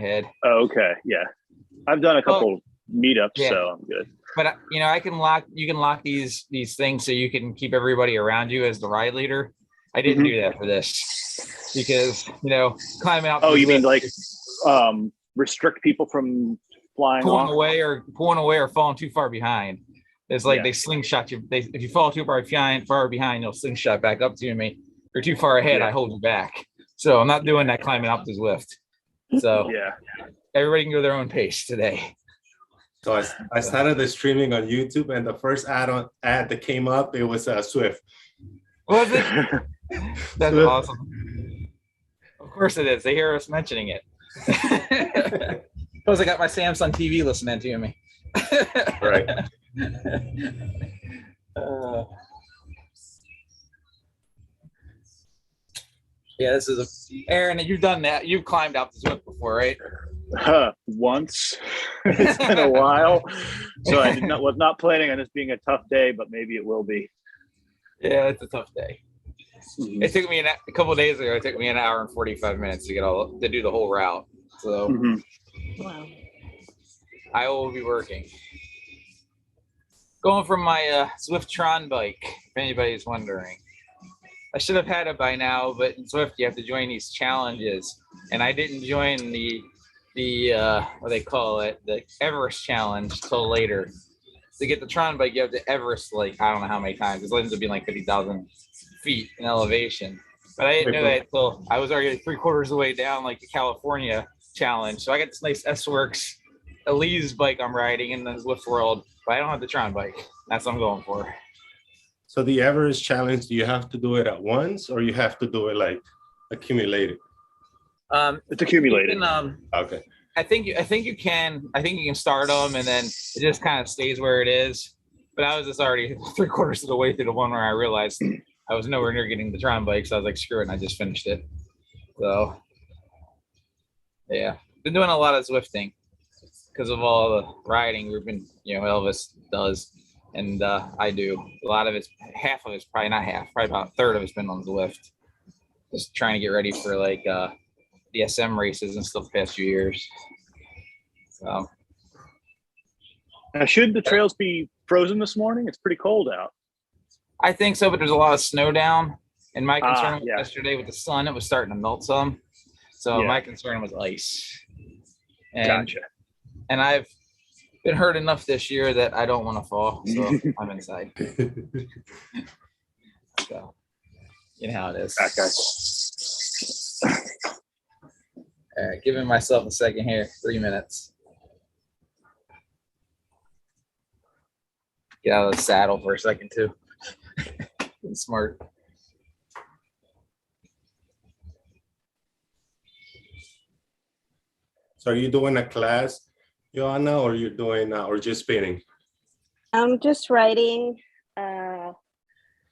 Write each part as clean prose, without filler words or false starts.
ahead. Oh, okay, yeah. I've done a couple meetups, yeah. so I'm good. But you can lock these things so you can keep everybody around you as the ride leader. I didn't do that for this because climbing out. Oh, you mean like restrict people from pulling away or falling too far behind? It's like they slingshot you. If you fall too far behind, you'll slingshot back up to me. If you're too far ahead, I hold you back. So I'm not doing that climbing up the Zwift. So everybody can go their own pace today. So I started the streaming on YouTube, and the first ad that came up, it was Zwift. Was it? That's awesome. Of course it is. They hear us mentioning it. Suppose I got my Samsung TV listening to me. Right. Yeah, this is Aaron. You've done that. You've climbed out the Zwift before, right? Once. It's been a while, so I was not planning on this being a tough day, but maybe it will be. Yeah, it's a tough day. Mm-hmm. It took me a couple of days ago. It took me an hour and 45 minutes to do the whole route. So, wow. I will be working. Going from my Zwift Tron bike, if anybody's wondering. I should have had it by now, but in Zwift you have to join these challenges, and I didn't join the what they call it, the Everest challenge till later. To get the Tron bike, you have to Everest like I don't know how many times. It ends up being like 50,000 feet in elevation. But I didn't know that until I was already 3/4 of the way down, like the California challenge. So I got this nice S-Works Elise bike I'm riding in the Zwift world, but I don't have the Tron bike. That's what I'm going for. So the Everest challenge, do you have to do it at once, or you have to do it like accumulated? It's accumulated. Okay. I think you can start them and then it just kind of stays where it is. But I was just already 3/4 of the way through the one where I realized I was nowhere near getting the Tron bike, so I was like, screw it, and I just finished it. So yeah, been doing a lot of Zwifting because of all the riding we've been, Elvis does and I do. A lot of it's half of it's probably not half, probably about a third of it's been on Zwift. Just trying to get ready for like the SM races and stuff the past few years. So now, should the trails be frozen this morning? It's pretty cold out. I think so, but there's a lot of snow down. And my concern was yesterday with the sun, it was starting to melt some. So my concern was ice. And, gotcha. And I've been hurt enough this year that I don't want to fall, so I'm inside. So, you know how it is. Okay. All right, giving myself a second here, 3 minutes. Get out of the saddle for a second too. Smart. So are you doing a class, Joanna, or you're doing or just spinning? I'm just riding.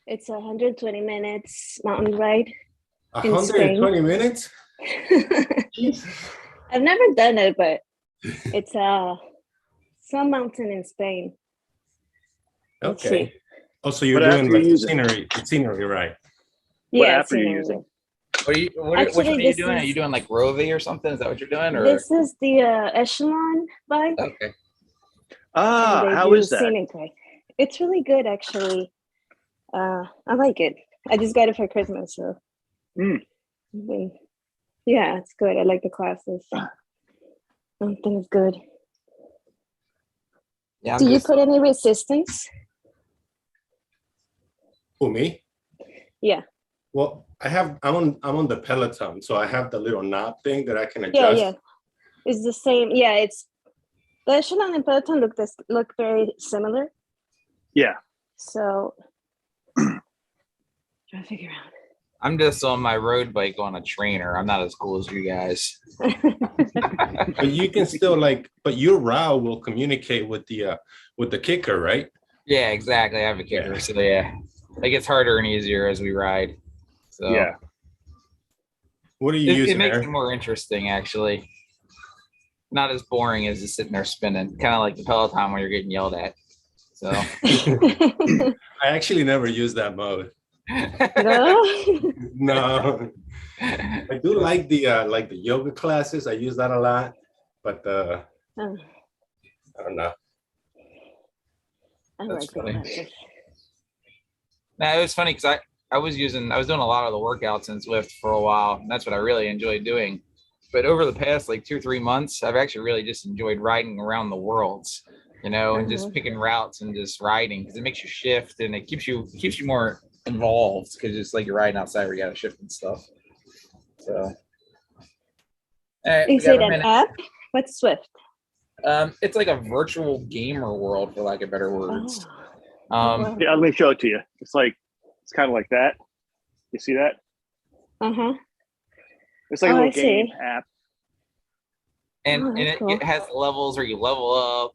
It's 120 minutes mountain ride. 120 minutes? I've never done it, but it's some mountain in Spain. Okay. Oh, so you're doing like the scenery, right? What app are you using? Which one are you doing? Are you doing like Rovi or something? Is that what you're doing? Or this is the Echelon bike. Okay. How is that? It's really good, actually. I like it. I just got it for Christmas, so yeah, it's good. I like the classes. Something is good. Yeah. Do you put any resistance? For me? Yeah. Well, I'm on the peloton, so I have the little knob thing that I can adjust. Yeah. It's the same. Yeah, it's the Echelon and peloton look very similar. Yeah. So trying to figure out. I'm just on my road bike on a trainer. I'm not as cool as you guys. But you can still but your route will communicate with the kicker, right? Yeah, exactly. I have a kicker, so yeah, it gets harder and easier as we ride. So yeah. What are you using? It makes it more interesting, actually. Not as boring as just sitting there spinning. Kind of like the Peloton when you're getting yelled at. So I actually never used that mode. No. I do like the yoga classes. I use that a lot. but Oh, I don't know. I That's like the funny. classes. Now it was funny because I was doing a lot of the workouts in Zwift for a while, and that's what I really enjoyed doing. But over the past like 2-3 months, I've actually really just enjoyed riding around the worlds, and just picking routes and just riding because it makes you shift and it keeps you more involved because it's like you're riding outside where you got to shift and stuff. So, all right, we Is got it a an minute. app? What's Swift? It's like a virtual gamer world, for lack of better words. wow. Yeah, let me show it to you. It's kind of like that. You see that? Uh-huh. It's like a Oh, little I game see. app. And Oh, that's it, cool. it has levels where you level up,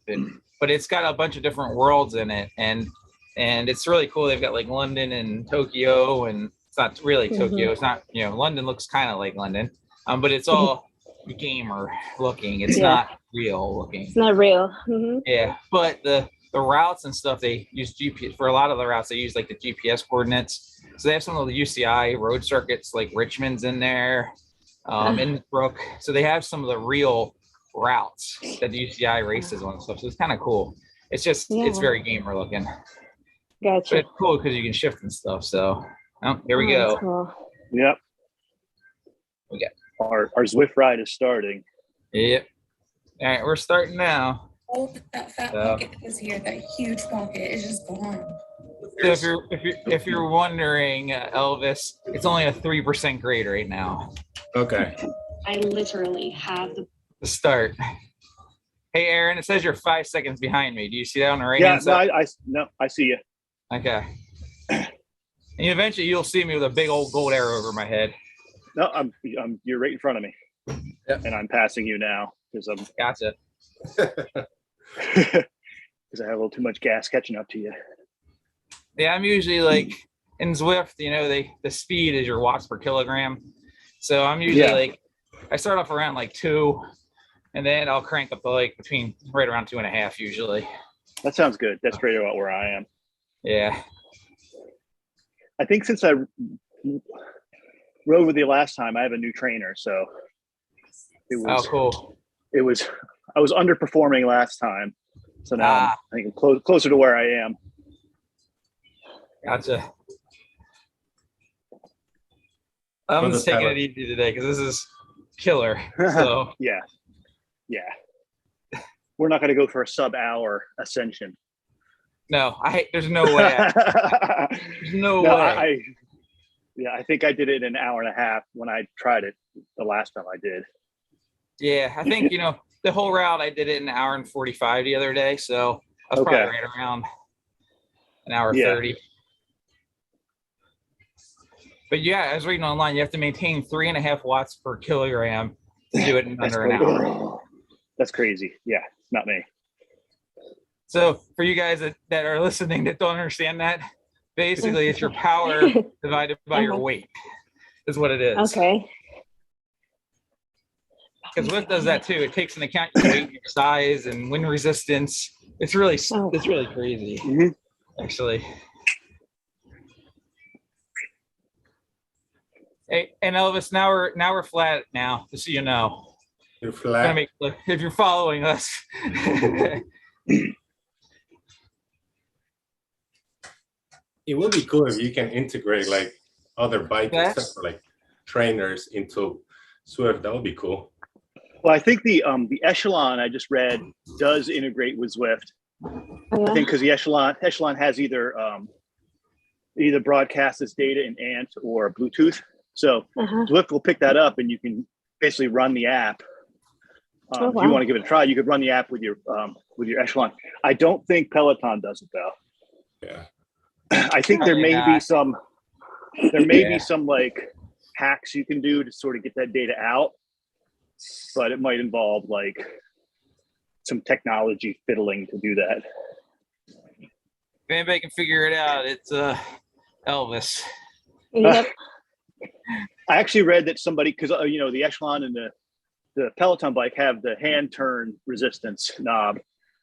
but it's got a bunch of different worlds in it, and it's really cool. They've got like London and Tokyo, and it's not really Tokyo. It's not, London looks kind of like London, but it's all gamer looking. It's not real looking. It's not real. Mm-hmm. Yeah, but the routes and stuff, they use GPS for a lot of the routes. They use like the GPS coordinates. So they have some of the UCI road circuits, like Richmond's in there, Innsbruck. So they have some of the real routes that the UCI races on and stuff. So it's kind of cool. It's just it's very gamer looking. Gotcha. But it's cool because you can shift and stuff. So here we That's go. cool. Yep. We got Our Zwift ride is starting. Yep. All right, we're starting now. Oh, that fat pocket that was here, that huge pocket is just gone. So if you're wondering, Elvis, it's only a 3% grade right now. Okay. I literally have The start. Hey, Aaron, it says you're 5 seconds behind me. Do you see that on the right Yeah, hand side? I see you. Okay. And eventually you'll see me with a big old gold arrow over my head. No, you're right in front of me. Yep. And I'm passing you now because I'm Gotcha. because I have a little too much gas catching up to you. Yeah, I'm usually like in Zwift, the speed is your watts per kilogram. So I'm usually like, I start off around like 2, and then I'll crank up to like between right around 2.5 usually. That sounds good. That's right about where I am. Yeah. I think since I rode with you last time, I have a new trainer, so Oh, cool. I was underperforming last time, so now I think I'm closer to where I am. Gotcha. I'm just taking it easy today because this is killer. So yeah. We're not going to go for a sub-hour ascension. no, there's no way. There's no way. I think I did it in an hour and a half when I tried it the last time I did. Yeah, I think the whole route I did it in an hour and 45 the other day, so I was probably right around an hour 30. But yeah, I was reading online, you have to maintain 3.5 watts per kilogram to do it in under an hour. That's crazy. Yeah, not me. So for you guys that are listening that don't understand that, basically it's your power divided by your weight is what it is. Okay. Because Zwift does that too. It takes into account your weight, your size, and wind resistance. It's really crazy, actually. Hey, and Elvis, now we're flat now, just so you know. You're flat. If you're following us. It would be cool if you can integrate like other bikes except for like trainers into Zwift. That would be cool. Well, I think the Echelon I just read does integrate with Zwift. I think because the Echelon has either broadcasts its data in ANT or Bluetooth. So Zwift will pick that up, and you can basically run the app. If you want to give it a try, you could run the app with your Echelon. I don't think Peloton does it though. Yeah. I think there may be some like hacks you can do to sort of get that data out, but it might involve like some technology fiddling to do that. If anybody can figure it out, it's Elvis. Yep. I actually read that somebody, because the Echelon and the Peloton bike have the hand turn resistance knob.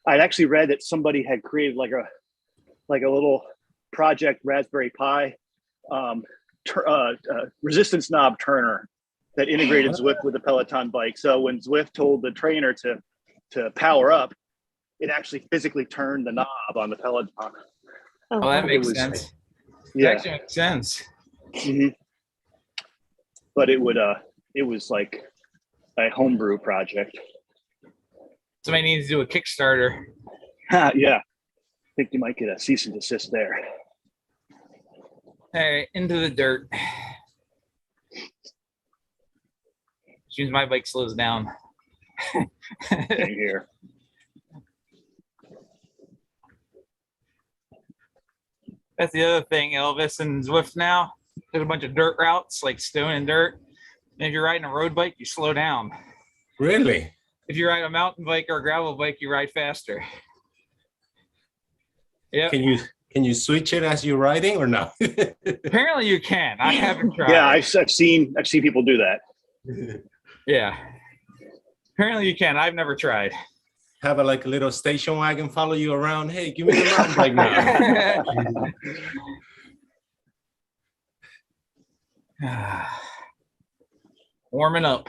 I'd actually read that somebody had created like a little project Raspberry Pi resistance knob turner, that integrated Zwift with the Peloton bike. So when Zwift told the trainer to power up, it actually physically turned the knob on the Peloton. Oh, that makes sense. Yeah, It actually makes sense. Mm-hmm. But it was like a homebrew project. Somebody needs to do a Kickstarter. Yeah, I think you might get a cease and desist there. All right, into the dirt. As soon as my bike slows down. Same here. That's the other thing, Elvis and Zwift now. There's a bunch of dirt routes, like stone and dirt. And if you're riding a road bike, you slow down. Really? If you ride a mountain bike or a gravel bike, you ride faster. Yeah. Can you switch it as you're riding or no? Apparently you can. I haven't tried. Yeah, I've seen people do that. Yeah. Apparently you can. I've never tried. Have a little station wagon follow you around. Hey, give me the mountain bike now. Warming up.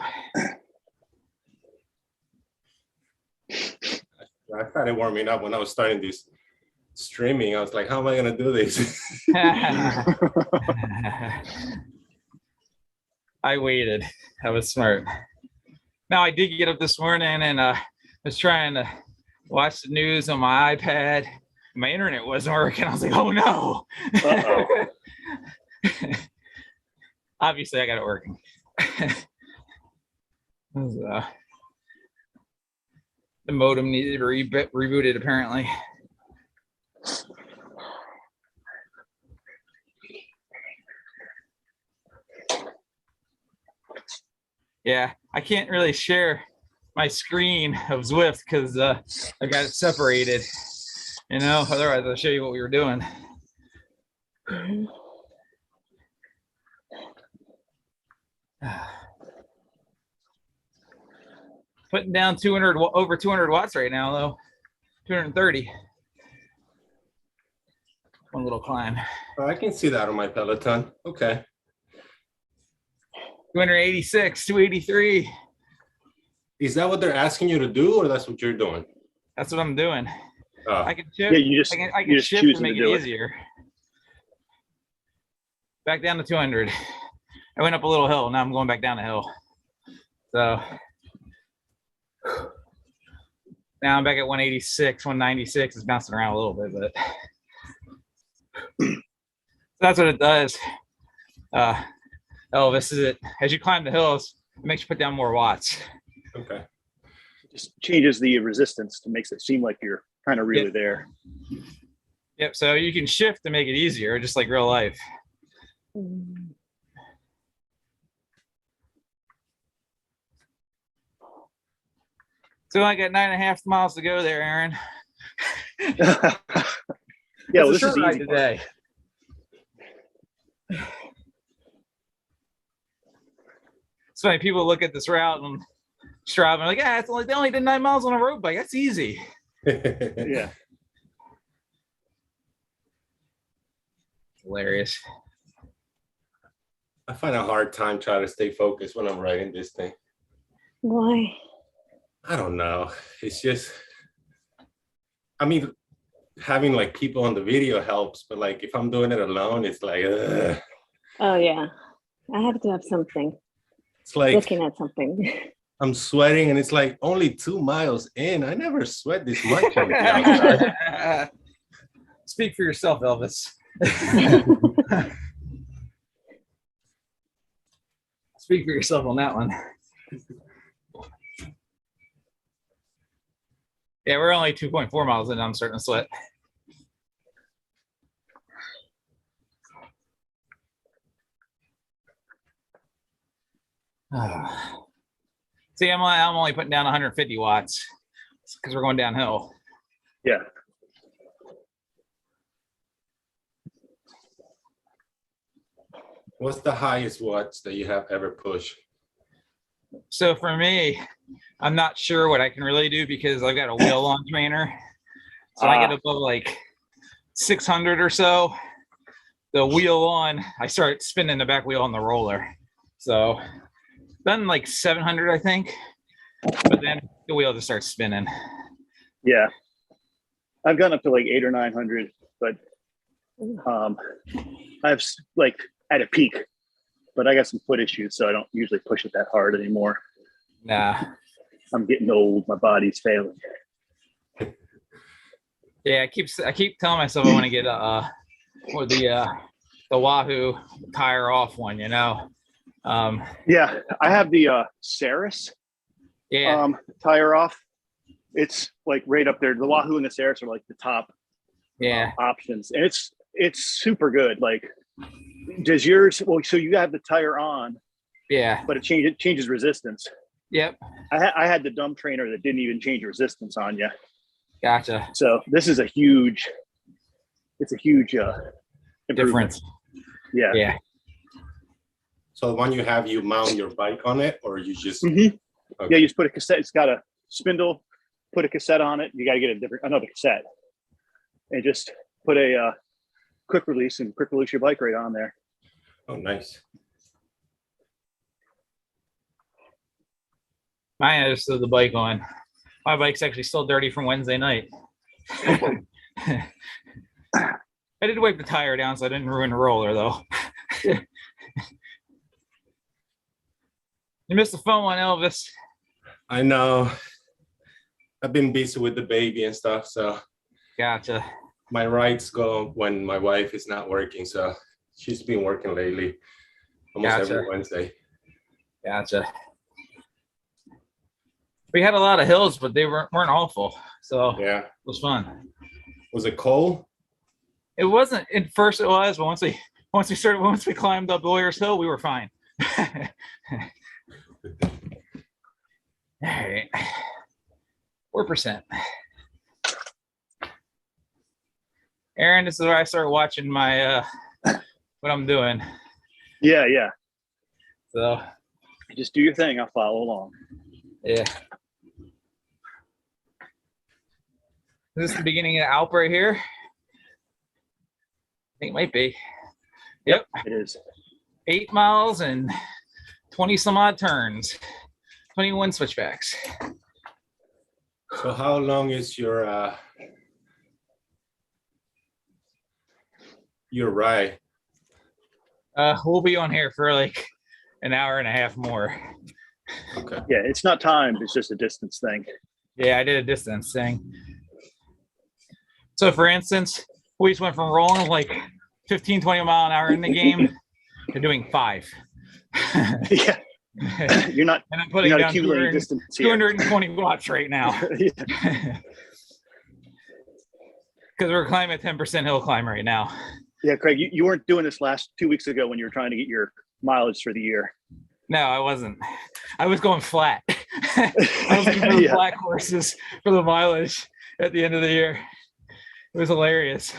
I started warming up when I was starting this streaming. I was like, how am I going to do this? I waited. I was smart. Now, I did get up this morning and was trying to watch the news on my iPad. My internet wasn't working. I was like, oh no. Obviously, I got it working. The modem needed to be rebooted, apparently. Yeah, I can't really share my screen of Zwift because I got it separated. You know, otherwise I'll show you what we were doing. Putting down over 200 watts right now, though. 230. One little climb. Oh, I can see that on my Peloton. Okay. 286, 283. Is that what they're asking you to do, or that's what you're doing? That's what I'm doing. Oh. I can shift. Yeah, you can just shift choose to make to it do it. easier. Back down to 200. I went up a little hill. Now I'm going back down the hill. So now I'm back at 186, 196. It's bouncing around a little bit, but so that's what it does. Elvis, is it as you climb the hills, it makes you put down more watts. Okay. It just changes the resistance to makes it seem like you're kind of really there. Yep. So you can shift to make it easier, just like real life. So I got 9.5 miles to go there, Aaron. Yeah, well, It's this a is short easy ride today. It's funny, people look at this route and Strava and like, yeah, they only did 9 miles on a road bike. That's easy. Yeah. Hilarious. I find a hard time trying to stay focused when I'm riding this thing. Why? I don't know. It's just, I mean, having like people on the video helps, but like if I'm doing it alone, it's like, ugh. Oh yeah, I have to have something. It's like Looking at something. I'm sweating and it's like only 2 miles in. I never sweat this much on the outside. Speak for yourself, Elvis. Speak for yourself on that one. Yeah, we're only 2.4 miles in. I'm starting to sweat. See, I'm only putting down 150 watts because we're going downhill. Yeah. What's the highest watts that you have ever pushed? So for me, I'm not sure what I can really do because I've got a wheel on trainer. So I get above like 600 or so. The wheel on, I start spinning the back wheel on the roller. So done like 700, I think, but then the wheel just starts spinning. Yeah, I've gone up to like 800 or 900, but I've like at a peak, but I got some foot issues, so I don't usually push it that hard anymore. Nah. I'm getting old. My body's failing. Yeah, I keep telling myself I want to get or the Wahoo tire off one, you know. Yeah, I have the Saris Yeah. tire off. It's like right up there. The Wahoo and the Saris are like the top options, and it's super good. Like, does yours? Well, so you have the tire on, Yeah, but it changes resistance. Yep. I had the dumb trainer that didn't even change resistance on you. Gotcha. So this is a huge Difference. Yeah. Yeah. So when you have, you mount your bike on it, or you just Okay. Okay. You just put a cassette. It's got a spindle. Put a cassette on it. You got to get another cassette, and just put a quick release your bike right on there. Oh, nice. Mine, I just threw the bike on. My bike's actually still dirty from Wednesday night. I did wipe the tire down, so I didn't ruin the roller, though. You missed the phone one, Elvis. I know. I've been busy with the baby and stuff, so Gotcha. my rides go when my wife is not working, so she's been working lately, almost every Wednesday. Gotcha. We had a lot of hills, but they weren't awful, so Yeah. it was fun. Was it cold? It wasn't at first. It was, but once we climbed up Lawyer's Hill, we were fine. All right, 4%. Aaron, this is where I start watching my what I'm doing. Yeah. So Just do your thing. I'll follow along. yeah. Is this the beginning of Alpe right here? I think it might be. Yep. It is. 8 miles and 20 some odd turns, 21 switchbacks. So how long is your ride? We'll be on here for like an hour and a half more. Okay. Yeah, it's not timed. It's just a distance thing. Yeah, I did a distance thing. So for instance, we just went from rolling like 15, 20 mile an hour in the game to doing 5. Yeah. You're not, and I'm putting you're not down accumulating distance here. 220 watts right now. Yeah. Because we're climbing a 10% hill climb right now. Yeah, Craig, you weren't doing this 2 weeks ago when you were trying to get your mileage for the year. No, I wasn't. I was going flat. I was looking for the black horses for the mileage at the end of the year. It was hilarious.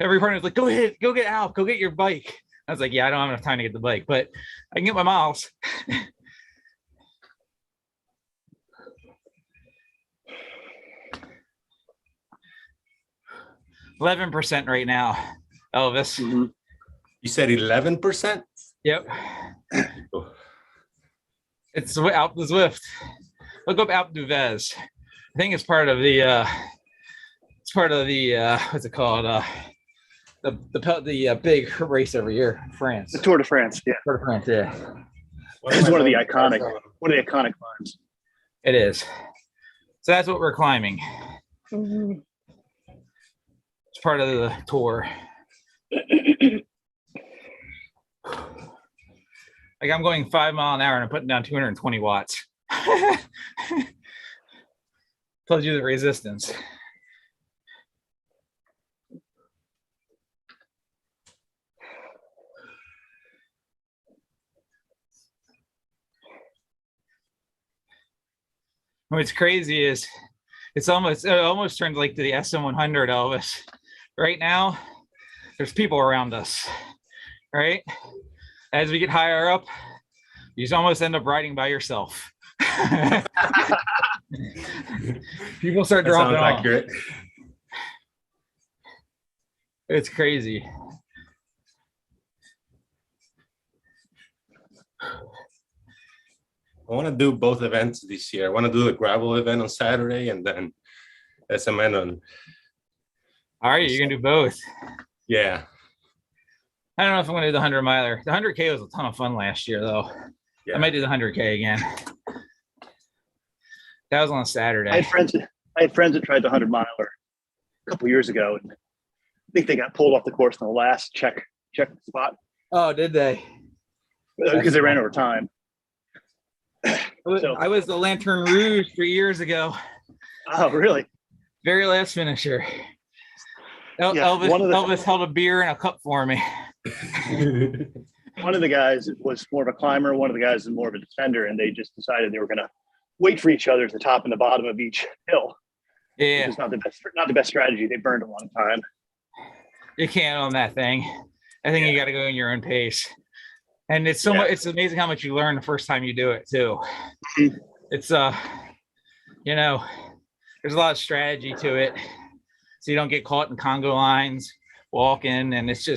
Every partner was like, go get Alp, go get your bike. I was like, yeah, I don't have enough time to get the bike, but I can get my miles. 11% right now, Elvis. Mm-hmm. You said 11%? Yep. It's Alpe Du Zwift. Look up Alpe Du Zwift. I think it's part of the what's it called? The big race every year in France. The Tour de France, yeah. Tour de France, yeah. It's one of the iconic climbs. It is. So that's what we're climbing. Mm-hmm. It's part of the tour. Like I'm going 5 mile an hour and I'm putting down 220 watts. Tells you the resistance. What's crazy is it almost turned like to the SM100, Elvis. Right now, there's people around us, right? As we get higher up, you just almost end up riding by yourself. People start dropping off. Accurate. It's crazy. I want to do both events this year. I want to do the gravel event on Saturday and then SMN on. All right, you're gonna do both. Yeah. I don't know if I'm gonna do the 100 miler. The 100K was a ton of fun last year, though. Yeah. I might do the 100K again. That was on a Saturday. I had friends that tried the 100 miler a couple years ago, and I think they got pulled off the course in the last check spot. Oh, did they? Because they ran over time. So, I was the Lantern Rouge 3 years ago. oh, really? Very last finisher. Yeah, Elvis held a beer and a cup for me. One of the guys was more of a climber. One of the guys is more of a defender, and they just decided they were going to wait for each other at the top and the bottom of each hill. Yeah, It's not the best strategy. They burned a long time. you can't on that thing. I think you got to go in your own pace. And it's so much. It's amazing how much you learn the first time you do it too. Mhm. It's you know, there's a lot of strategy to it, so you don't get caught in Congo lines walking, and it's a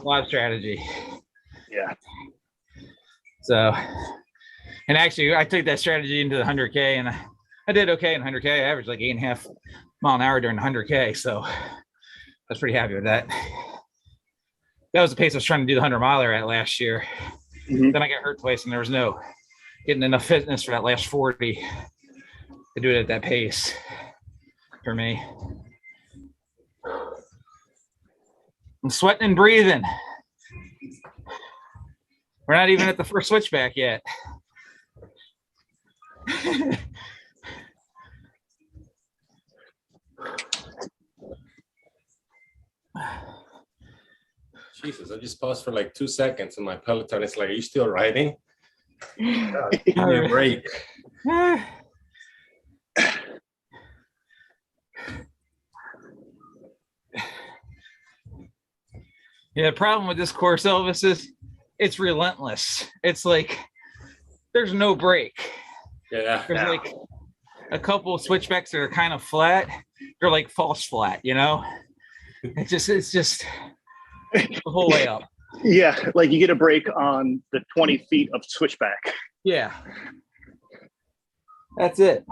lot of strategy. Yeah. So, and actually, I took that strategy into the 100K, and I did okay in 100K. I averaged like 8.5 mile an hour during the 100K, so I was pretty happy with that. That was the pace I was trying to do the 100 miler at last year. Mhm. Then I got hurt twice, and there was no getting enough fitness for that last 40 to do it at that pace for me. I'm sweating and breathing. We're not even at the first switchback yet. Jesus, I just paused for like 2 seconds and my peloton is like, are you still riding? God, give me a break. Yeah, the problem with this course, Elvis, is it's relentless. It's like there's no break. Yeah. There's like a couple of switchbacks that are kind of flat. They're like false flat, you know? It's just the whole way up. Yeah, like you get a break on the 20 feet of switchback. Yeah. That's it.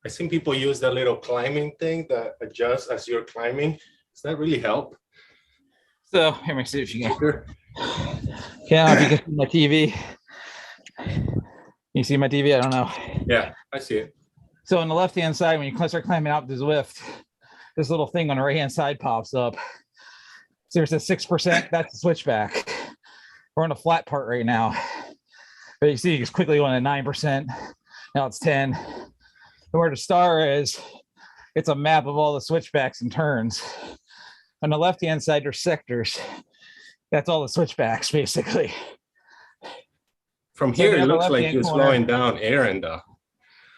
I've seen people use that little climbing thing that adjusts as you're climbing. Does that really help? So here, let me see if you can. Sure. Yeah, if you can see my TV. You see my TV? I don't know. Yeah, I see it. So on the left-hand side, when you start climbing Alpe Du Zwift, this little thing on the right-hand side pops up. So there's a 6%, that's the switchback. We're on the flat part right now. But you see it's quickly going to 9%. Now it's 10. And where the star is, it's a map of all the switchbacks and turns. On the left-hand side, there's sectors. That's all the switchbacks, basically. From here, it looks like left-hand you're corner. slowing down Aaron, though.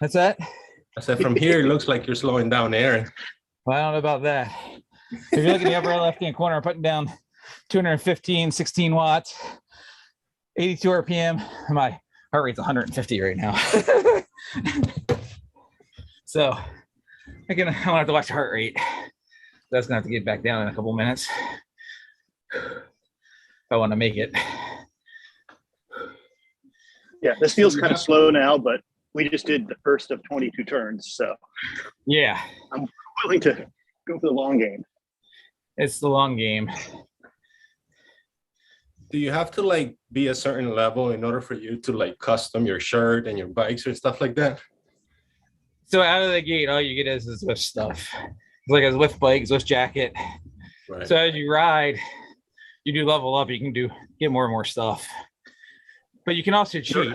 That's that? I said, from here, it looks like you're slowing down Aaron. Well, I don't know about that. If you look in the upper left-hand corner, I'm putting down 215, 16 watts, 82 RPM. My heart rate's 150 right now. So I don't have to watch the heart rate. That's gonna have to get back down in a couple minutes if I want to make it. Yeah, this feels kind of slow now, but we just did the first of 22 turns, so Yeah, I'm willing to go for the long game. it's the long game. Do you have to like be a certain level in order for you to like custom your shirt and your bikes or stuff like that? So out of the gate, all you get is this Zwift stuff. It's like a Zwift bike, Zwift jacket. Right. So as you ride, you do level up. You can get more and more stuff, but you can also cheat,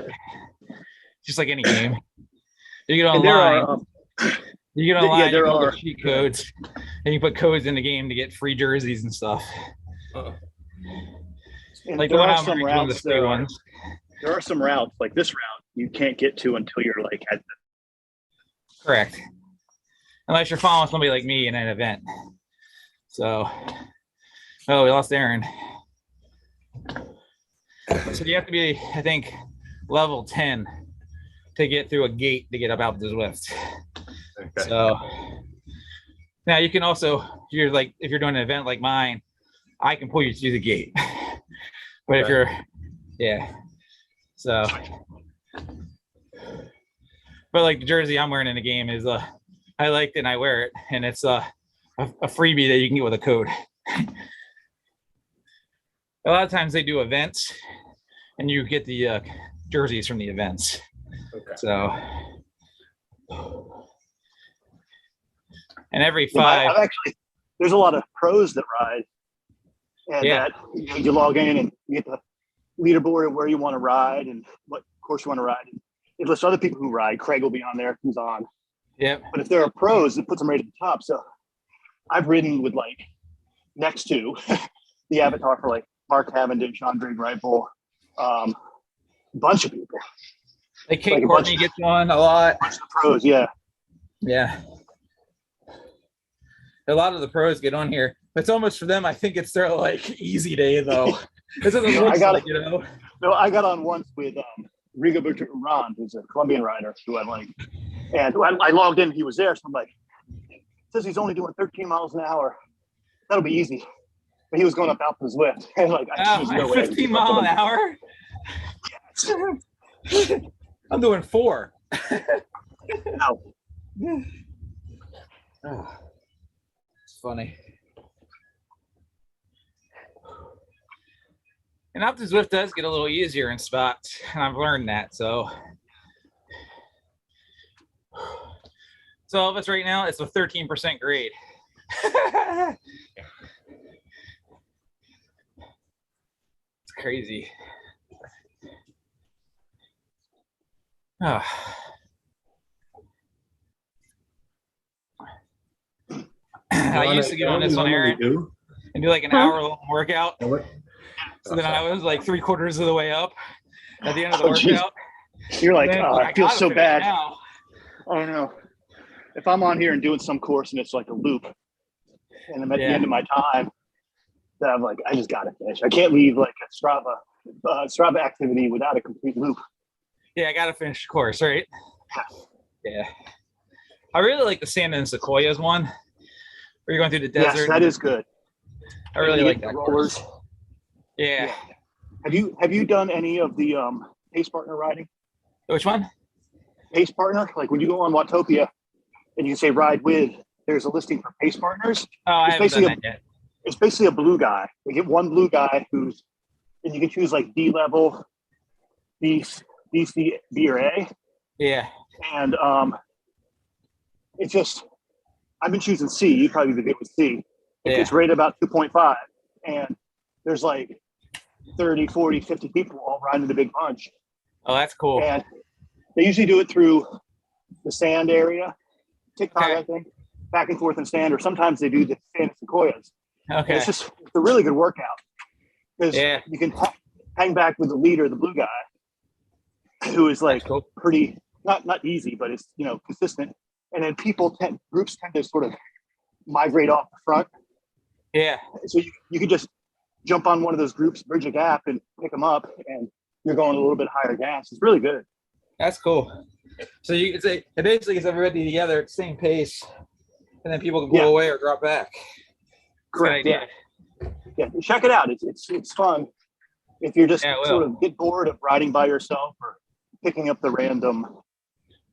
just like any game. You get online. You get online. there you are cheat codes, and you put codes in the game to get free jerseys and stuff. And Like there the one are I'm some wearing, one of the routes. free ones. There are some routes like this route you can't get to until you're like at the Correct. Unless you're following somebody like me in an event. So, oh, we lost Aaron. So you have to be, I think, level 10 to get through a gate to get up Alpe Du Zwift. Okay. So now you can also, if you're doing an event like mine, I can pull you through the gate. But if you're Yeah. So, but like the jersey I'm wearing in the game is I liked it and I wear it, and it's a freebie that you can get with a code. A lot of times they do events, and you get the jerseys from the events. Okay. So, and every 5. I've actually, there's a lot of pros that ride, and that you log in and you get the leaderboard of where you want to ride and what course you want to ride. And it lists other people who ride. Craig will be on there, who's on. Yep. But if there are pros, it puts them right at the top. So I've ridden with like next to the avatar for like Mark Cavendish, Andre Greipel, a bunch of people. Like Kate Courtney gets one a lot. Bunch of pros, yeah. Yeah. A lot of the pros get on here. It's almost for them. I think it's their like easy day though. It's what it looks like, you know. No, I got on once with Rigoberto Urán, who's a Colombian rider who I like, and I logged in. He was there, so I'm like, it says he's only doing 13 miles an hour. That'll be easy. But he was going up Alpe Du Zwift, and like, no 15 mile an hour. Yes. I'm doing 4. No. Oh, it's funny. And Alpe Du Zwift does get a little easier in spots, and I've learned that. So all of us right now, it's a 13% grade. It's crazy. Oh. I used to get on this one, Aaron, and do like an hour-long workout. So then I was like 3/4 of the way up at the end of the workout. You're like, oh, I feel so bad. Now. Oh no. If I'm on here and doing some course and it's like a loop, and I'm at the end of my time, then I'm like, I just gotta finish. I can't leave like a Strava activity without a complete loop. Yeah, I gotta finish the course, right? Yeah. I really like the Sand and Sequoias one, where you're going through the desert. Yes, that is good. I really like that rollers. course. Yeah. Have you done any of the Pace Partner riding? Which one? Pace Partner, like when you go on Watopia and you say ride with, there's a listing for Pace Partners. Oh, I haven't done that yet. It's basically a blue guy. They get one blue guy and you can choose like D level, B, C, B or A. Yeah. And it's just, I've been choosing C. You'd probably be good with C. It's rated about 2.5, and there's like 30, 40, 50 people all riding the big bunch. Oh, that's cool. And they usually do it through the sand area, TikTok, I think, back and forth in sand, or sometimes they do the Sand Sequoias. Okay. And it's a really good workout because you can hang back with the leader, the blue guy, who is like pretty, not easy, but it's, consistent. And then groups tend to sort of migrate off the front. Yeah. So you could just jump on one of those groups, bridge a gap, and pick them up, and you're going a little bit higher gas. It's really good. That's cool. So you could say it basically gets everybody together at the same pace, and then people can go away or drop back. Correct. Yeah. Check it out. It's fun. If you're just sort of get bored of riding by yourself or picking up the random.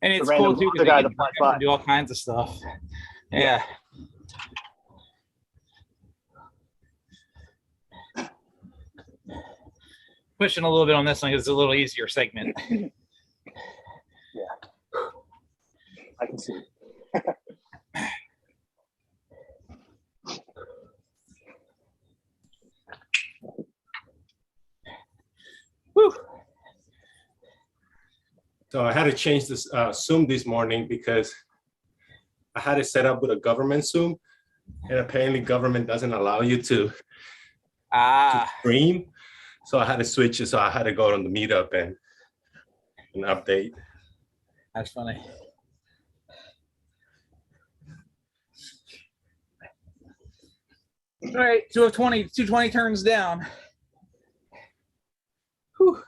And it's cool too because you can do all kinds of stuff. Yeah. Pushing a little bit on this one because it's a little easier segment. Yeah. I can see. Woo. So I had to change this Zoom this morning because I had it set up with a government Zoom, and apparently government doesn't allow you to stream. So I had to switch it. So I had to go on the meetup and update. That's funny. All right, 220 turns down. Whew.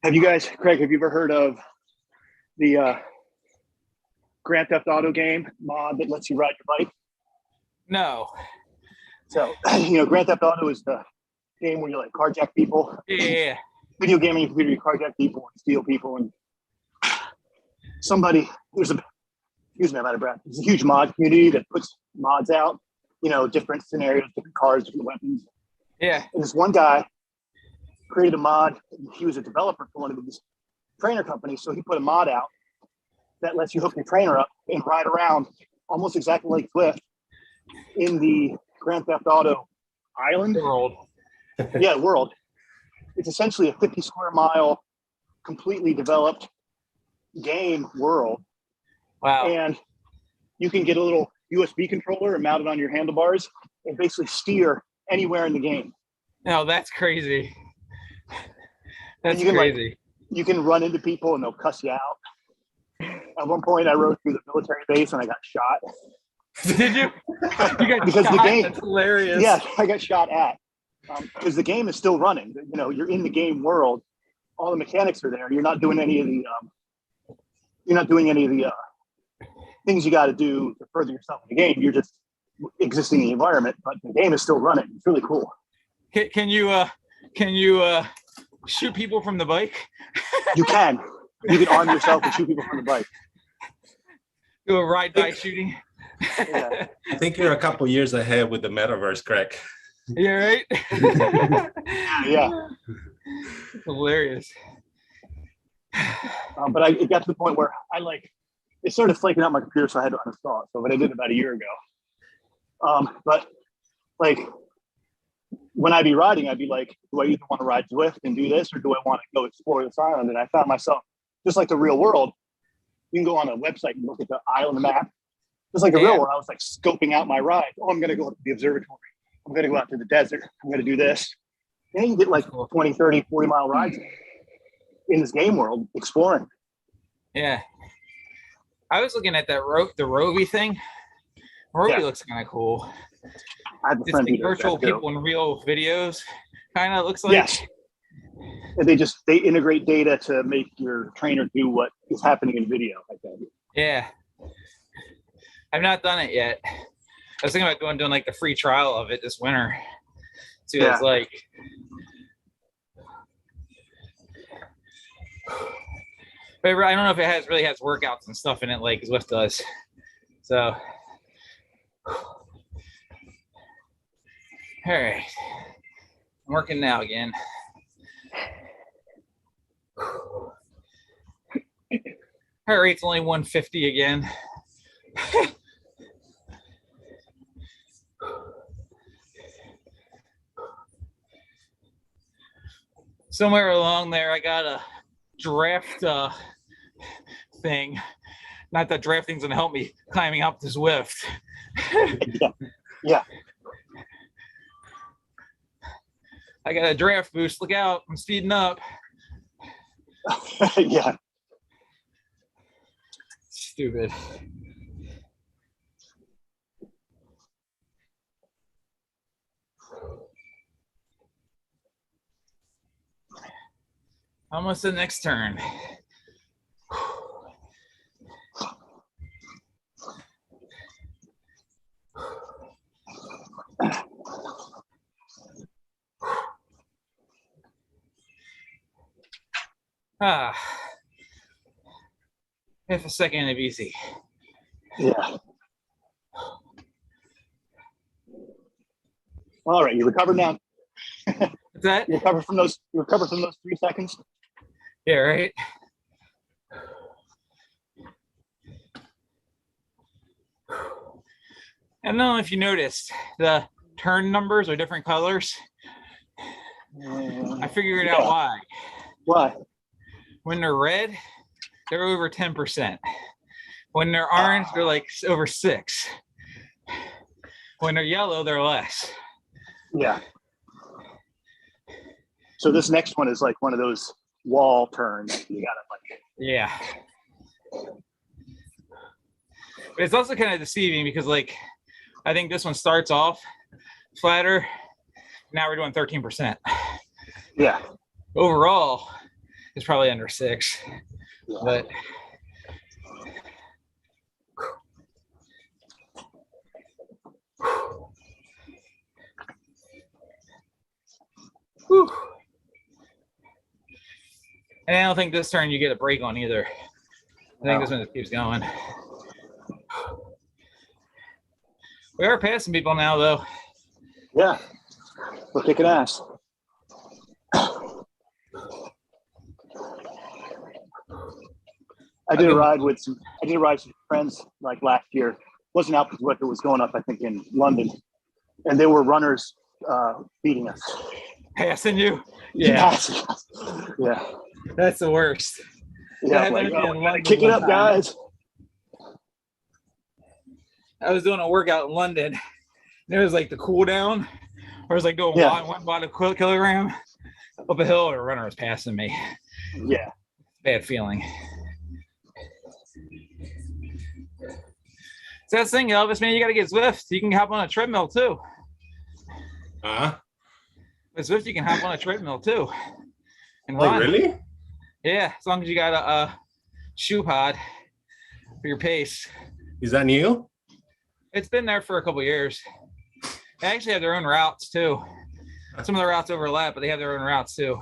Have you guys, Craig, have you ever heard of the Grand Theft Auto game mod that lets you ride your bike? No. So, Grand Theft Auto is the game where you like carjack people. Yeah. Video game on your computer, you carjack people and steal people. And excuse me, I'm out of breath. There's a huge mod community that puts mods out, different scenarios, different cars, different weapons. Yeah. And this one guy created a mod. He was a developer for one of these trainer companies. So he put a mod out that lets you hook your trainer up and ride around almost exactly like Zwift in the Grand Theft Auto island. World. Yeah, world. It's essentially a 50 square mile, completely developed game world. Wow. And you can get a little USB controller and mount it on your handlebars and basically steer anywhere in the game. No, that's crazy. That's you can, crazy. You can run into people and they'll cuss you out. At one point, I rode through the military base and I got shot. Did you? You got because shot? the game, that's hilarious. Yeah, I got shot at. Because the game is still running. You're in the game world. All the mechanics are there. You're not doing any of the things you got to do to further yourself in the game. You're just existing in the environment, but the game is still running. It's really cool. Can you shoot people from the bike? You can arm yourself and shoot people from the bike. Do a ride-by shooting. Yeah. I think you're a couple years ahead with the metaverse, Craig. Yeah, right? Yeah. Hilarious. But it got to the point where it started flaking out my computer, so I had to uninstall it. So what I did about a year ago. But when I'd be riding, I'd be like, do I either want to ride Zwift and do this, or do I want to go explore this island? And I found myself, just like the real world, you can go on a website and look at the island map. Just like the real world, I was like scoping out my ride. Oh, I'm going to go to the observatory. I'm going to go out to the desert. I'm going to do this. And you get like 20, 30, 40 mile rides in this game world exploring. Yeah. I was looking at that the Rovi thing. Rovi looks kind of cool. I have a It's friend like virtual people in real videos. Kind of looks like. Yes. And they integrate data to make your trainer do what is happening in video like that. Yeah. I've not done it yet. I was thinking about doing like the free trial of it this winter. See what it's like. But I don't know if it really has workouts and stuff in it like Zwift does. So, all right. I'm working now again. Heart rate's only 150 again. Somewhere along there, I got a draft thing. Not that drafting's gonna help me climbing up the Zwift. Yeah. I got a draft boost. Look out! I'm speeding up. Yeah. Stupid. Almost the next turn. Half a second of easy. Yeah. All right, you recovered now. What's that? You recovered from those 3 seconds. Yeah, right. I don't know if you noticed the turn numbers are different colors. I figured out why. Why? When they're red, they're over 10%. When they're orange, they're like over 6. When they're yellow, they're less. Yeah. So this next one is like one of those wall turns. You gotta like. Yeah. But it's also kind of deceiving because like, I think this one starts off flatter. Now we're doing 13%. Yeah. Overall, It's probably under 6, but whew. And I don't think this turn you get a break on either. I think this one just keeps going. We are passing people now, though. Yeah, we're kicking ass. I did a ride with some friends like last year. It wasn't Alpe Du Zwift, it was going up, I think, in London. And there were runners beating us. Passing you? Yeah. Yeah. That's the worst. Yeah, like, kick it up, guys. I was doing a workout in London. And it was like the cool down. Where I was like doing 1 watt a kilogram up a hill, and a runner was passing me. Yeah. Bad feeling. So that's the thing, Elvis, man, you got to get Zwift. You can hop on a treadmill too. With Zwift, you can hop on a treadmill too. And run. Oh, really? Yeah, as long as you got a shoe pod for your pace. Is that new? It's been there for a couple of years. They actually have their own routes too. Some of the routes overlap, but they have their own routes too.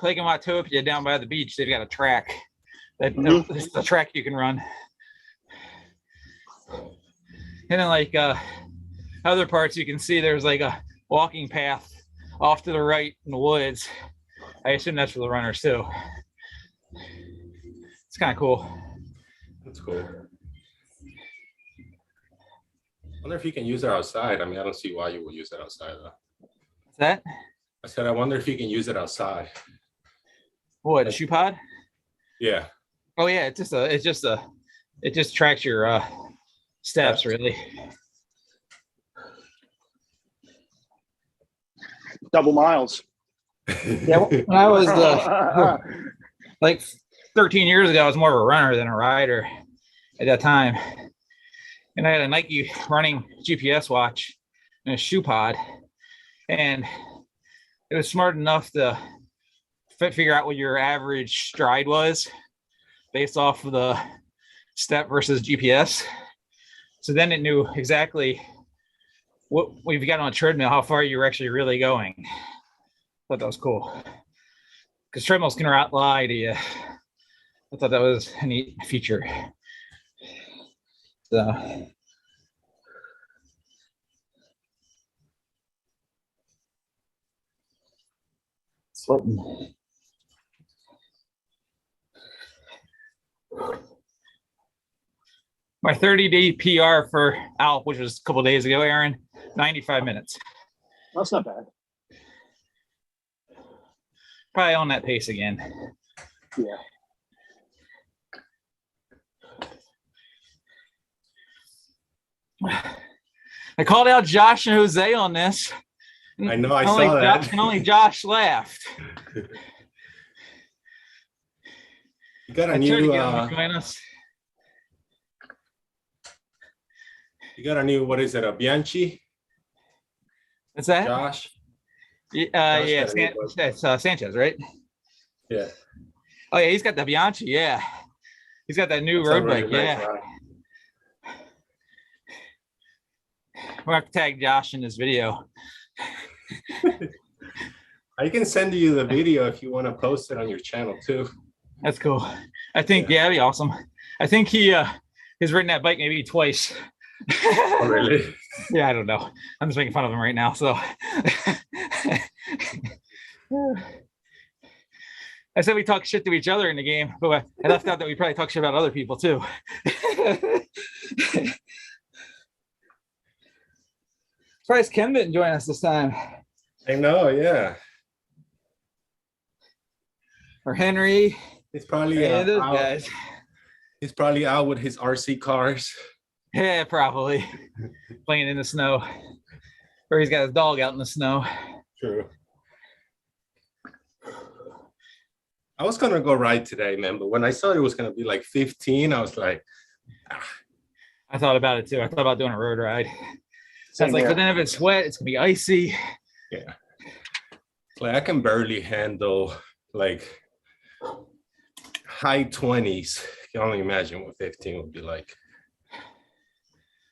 Like in Watopia down by the beach, they've got a track. It's a track you can run. And then like other parts you can see there's like a walking path off to the right in the woods. I assume that's for the runners too. It's kind of cool. That's cool. I wonder if you can use it outside. I mean, I don't see why you would use it outside though. What's that? I said, I wonder if you can use it outside. What, a shoe pod? Yeah. Oh yeah, it just tracks your steps really. Double miles. Yeah, when I was like 13 years ago, I was more of a runner than a rider at that time. And I had a Nike running GPS watch and a shoe pod. And it was smart enough to figure out what your average stride was based off of the step versus GPS. So then it knew exactly what we've got on a treadmill, how far you're actually really going. I thought that was cool. Because treadmills can lie to you. I thought that was a neat feature. So sweating. My 30-day PR for Alp, which was a couple days ago, Aaron, 95 minutes. That's not bad. Probably on that pace again. Yeah. I called out Josh and Jose on this. I know, I saw that. And only Josh laughed. You got a new you got a new, what is it, a Bianchi? What's that? Josh? Yeah, Sanchez, right? Yeah. Oh yeah, he's got the Bianchi, yeah. He's got that new road bike, yeah. Nice, We'll have to tag Josh in this video. I can send you the video if you want to post it on your channel too. That's cool. I think, yeah, that'd be awesome. I think he's ridden that bike maybe twice. Oh, really? Yeah, I don't know. I'm just making fun of him right now. So I said we talk shit to each other in the game, but I left out that we probably talk shit about other people too. Surprised Ken didn't join us this time. I know, yeah. Or Henry. He's probably those out. guys. He's probably out with his RC cars. Yeah, probably playing in the snow, or he's got his dog out in the snow. True. I was gonna go ride today, man, but when I saw it was gonna be like 15, I was like, I thought about it too. I thought about doing a road ride. So I was like, but then if it's wet, it's gonna be icy. Yeah. Like I can barely handle like high 20s. I can only imagine what 15 would be like.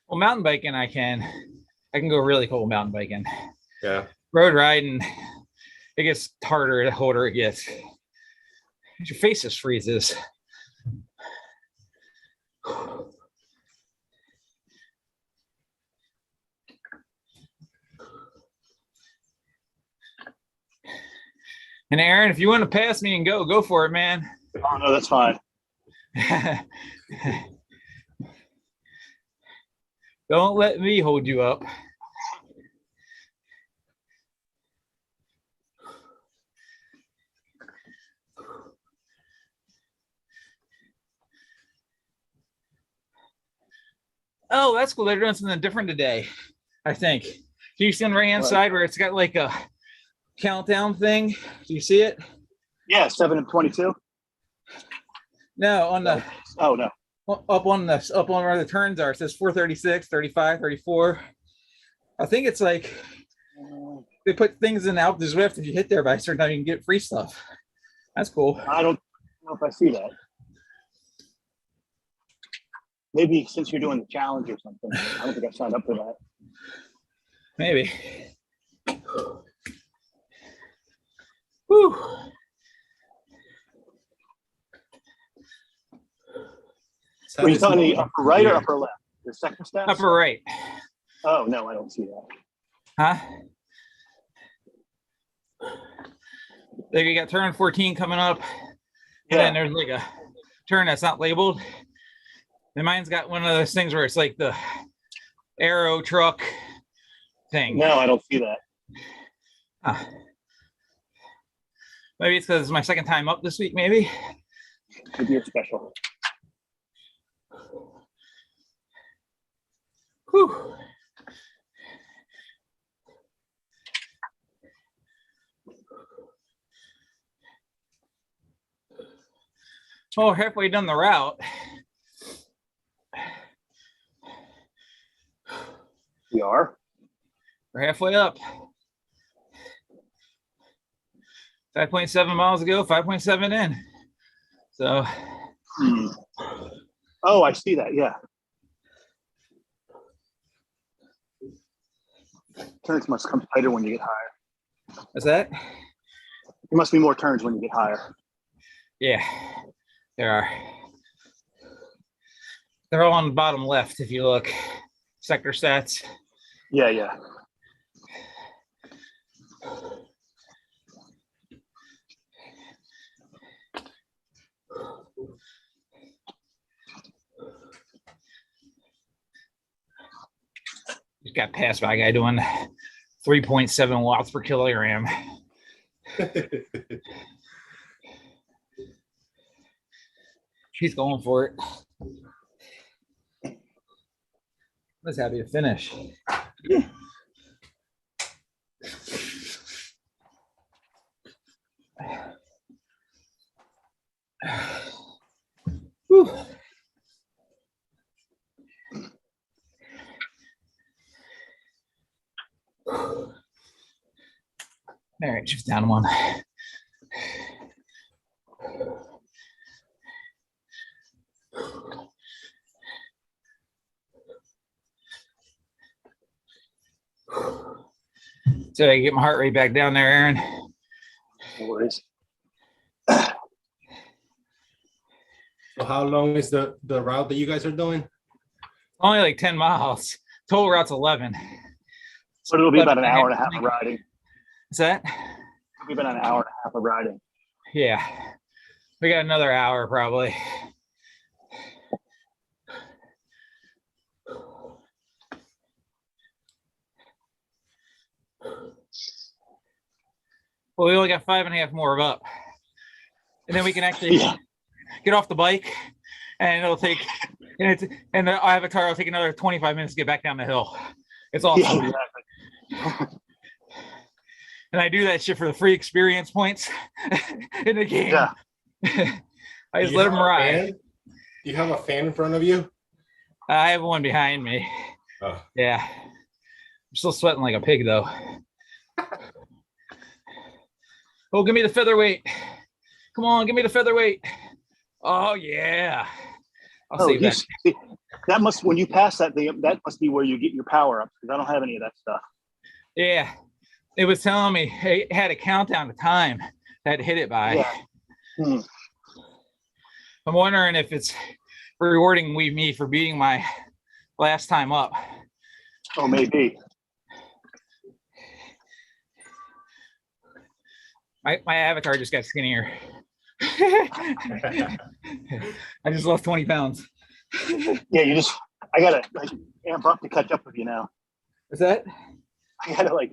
Well, mountain biking, I can go really cold mountain biking. Yeah. Road riding, it gets harder the colder it gets. Your face just freezes. And Aaron, if you want to pass me and go for it, man. Oh no, that's fine. Don't let me hold you up. Oh, that's cool. They're doing something different today, I think. Do you see on the right-hand side where it's got like a countdown thing? Do you see it? Yeah, 7 and 22. No, on the Oh no. up on where the turns are. It says 436, 35, 34. I think it's like they put things in Alpe Du Zwift. If you hit there by a certain time, you can get free stuff. That's cool. I don't know if I see that. Maybe since you're doing the challenge or something. I don't think I signed up for that. Maybe. Whew. Were you talking the upper right or upper left? The second step? Upper right. Oh no, I don't see that. Huh? Like you got turn 14 coming up. And then there's like a turn that's not labeled. And mine's got one of those things where it's like the arrow truck thing. No, I don't see that. Huh. Maybe it's because it's my second time up this week, maybe. Maybe you're special. Whew. Oh, halfway done the route. We are. We're halfway up. 5.7 miles ago, 5.7 in. So. Oh, I see that. Yeah. Turns must come tighter when you get higher. What's that? There must be more turns when you get higher. Yeah, there are. They're all on the bottom left if you look. Sector stats. Yeah, yeah. Just got passed by a guy doing 3.7 watts per kilogram. He's going for it. I was happy to finish. Whew. All right, shift down one. So I get my heart rate back down there, Aaron. No worries. So how long is the route that you guys are doing? Only like 10 miles. Total route's 11. So it'll be about an hour and a half of riding. Is that? It'll be about an hour and a half of riding. Yeah. We got another hour probably. Well, we only got 5.5 more up. And then we can actually get off the bike and it'll take, and I have a car, it'll take another 25 minutes to get back down the hill. It's awesome. Yeah, exactly. And I do that shit for the free experience points in the game. Yeah. I just let them ride. Do you have a fan in front of you? I have one behind me. Oh. Yeah. I'm still sweating like a pig though. Oh, give me the featherweight. Come on, give me the featherweight. Oh yeah. I'll Oh, save that. see, that must, when you pass that thing, that must be where you get your power ups, because I don't have any of that stuff. Yeah. It was telling me it had a countdown to time that hit it by. Yeah. I'm wondering if it's rewarding me for beating my last time up. Oh, maybe. My avatar just got skinnier. I just lost 20 pounds. Yeah, I gotta like amp up to catch up with you now. Is that? I gotta like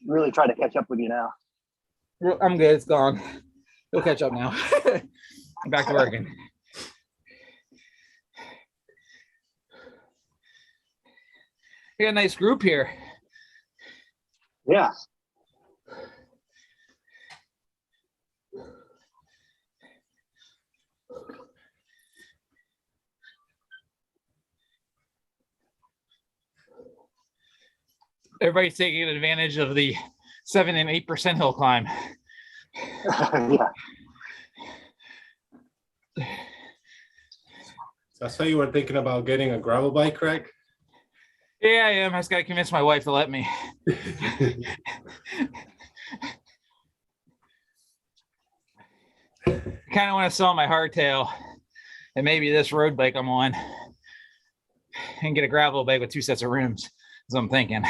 really try to catch up with you now. I'm good. It's gone. We'll catch up now. I'm back to working. We got a nice group here. Yeah. Everybody's taking advantage of the 7 and 8% hill climb. Yeah. So I saw you were thinking about getting a gravel bike, Craig. Yeah, I am. I just got to convince my wife to let me. I kind of want to sell my hardtail and maybe this road bike I'm on and get a gravel bike with 2 sets of rims. That's what I'm thinking.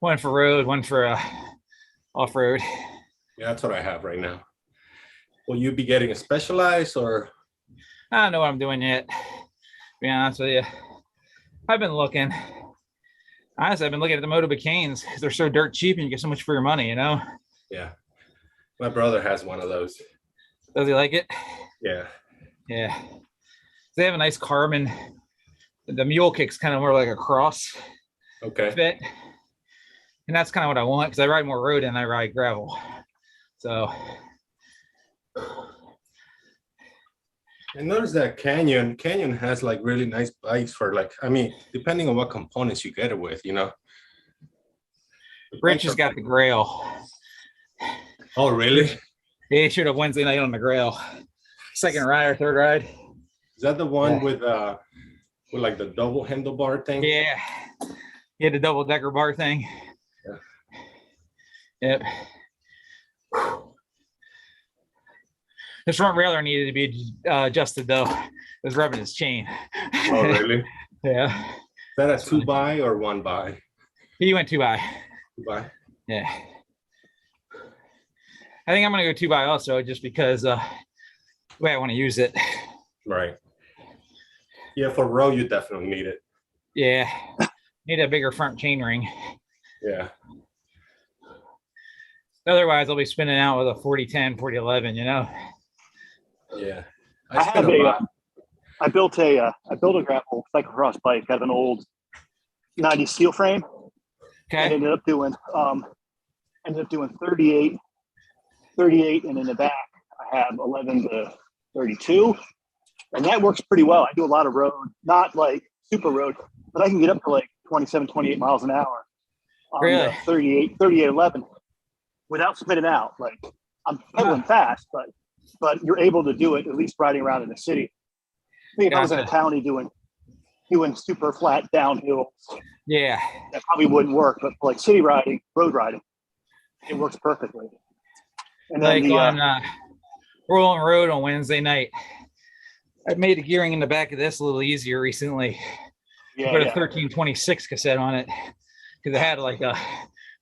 One for road, one for off-road. Yeah, that's what I have right now. Will you be getting a Specialized or? I don't know what I'm doing yet, to be honest with you. I've been looking. Honestly, I've been looking at the Moto Bicanes because they're so dirt cheap and you get so much for your money, you know? Yeah. My brother has one of those. Does he like it? Yeah. Yeah. They have a nice carbon. The mule kick's kind of more like a cross fit. And that's kind of what I want because I ride more road than I ride gravel. So. I noticed that Canyon has like really nice bikes for like, I mean, depending on what components you get it with, you know. Rich has got the Grail. Oh, really? Yeah, he showed up Wednesday night on the Grail. Second ride or third ride. Is that the one with like the double handlebar thing? Yeah. He had the double decker bar thing. Yeah. Yep. His front railer needed to be adjusted though. It was rubbing his chain. Oh, really? Yeah. Is that a 2x or 1x? He went 2x. 2x. Yeah. I think I'm gonna go 2x also, just because the way I want to use it. Right. Yeah, for road you definitely need it. Yeah. Need a bigger front chain ring. Yeah. Otherwise, I'll be spinning out with a 4010, 4011, you know. Yeah. I built a gravel cyclocross bike out of an old 90 steel frame. Okay. And ended up doing 38, and in the back I have 11 to 32, and that works pretty well. I do a lot of road, not like super road, but I can get up to like 27, 28 miles an hour on really? 38, 11 without spinning out. Like I'm pedaling fast, but you're able to do it at least riding around in the city. I think if I was in a county doing super flat downhills, yeah, that probably wouldn't work. But for like city riding, road riding, it works perfectly. And like then on Rolling Road on Wednesday night, I made the gearing in the back of this a little easier recently. Yeah, put a 1326 cassette on it because it had like a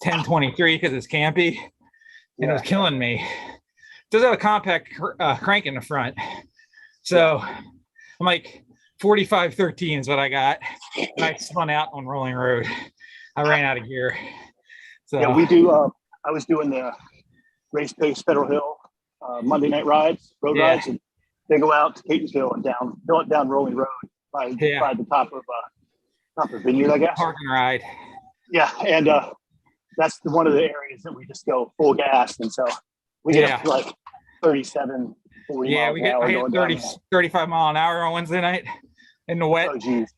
1023 because it's campy, and it was killing me. It does have a compact crank in the front, so I'm like 4513 is what I got, and I spun out on Rolling Road. I ran out of gear. So yeah, we do. I was doing the Race Pace Federal Hill Monday night rides, road rides, and they go out to Catonsville and down Rolling Road by the top of Vineyard, I guess. Park and ride. Yeah, and that's one of the areas that we just go full gas, and so we get up to like 37, 40 miles an hour. I hit 30, 35 mile an hour on Wednesday night in the wet. Oh, geez.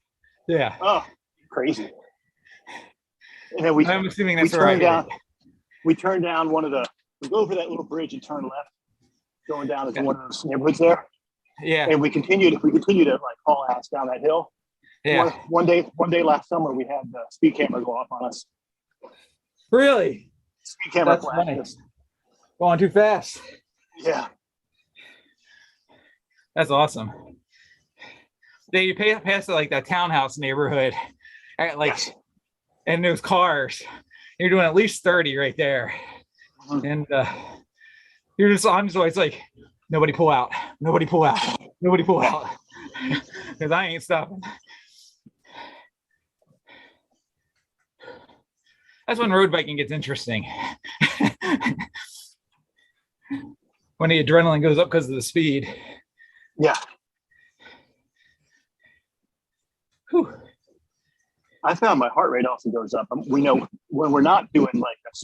Yeah. Oh, crazy. And then I'm assuming that's where we turned down one of the we go over that little bridge and turn left, going down into one of those neighborhoods there. Yeah. And we continued to like haul ass down that hill. Yeah. One day last summer, we had the speed camera go off on us. Really? Speed camera That's flashed funny. us. Going too fast. Yeah. That's awesome. Then you pass like that townhouse neighborhood, Yes. and there's cars. You're doing at least 30 right there, and I'm just always like, nobody pull out, nobody pull out, nobody pull out, because I ain't stopping. That's when road biking gets interesting. When the adrenaline goes up because of the speed. Yeah. Whew. I found my heart rate also goes up. We know when we're not doing like a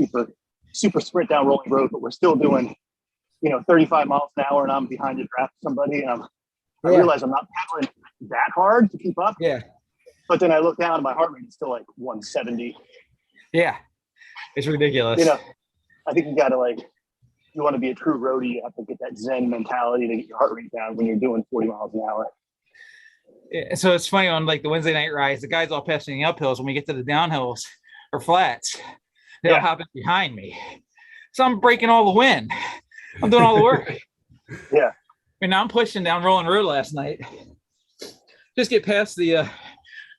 super sprint down rolling road, but we're still doing, 35 miles an hour, and I'm behind to draft somebody, and I realize I'm not pedaling that hard to keep up. Yeah. But then I look down and my heart rate is still like 170. Yeah. It's ridiculous. I think you gotta you want to be a true roadie, you have to get that Zen mentality to get your heart rate down when you're doing 40 miles an hour. Yeah, so it's funny on like the Wednesday night rides, the guys all passing the uphills. When we get to the downhills or flats, they'll hop in behind me. So I'm breaking all the wind. I'm doing all the work. Yeah. And now I'm pushing down Rolling Road last night. Just get past the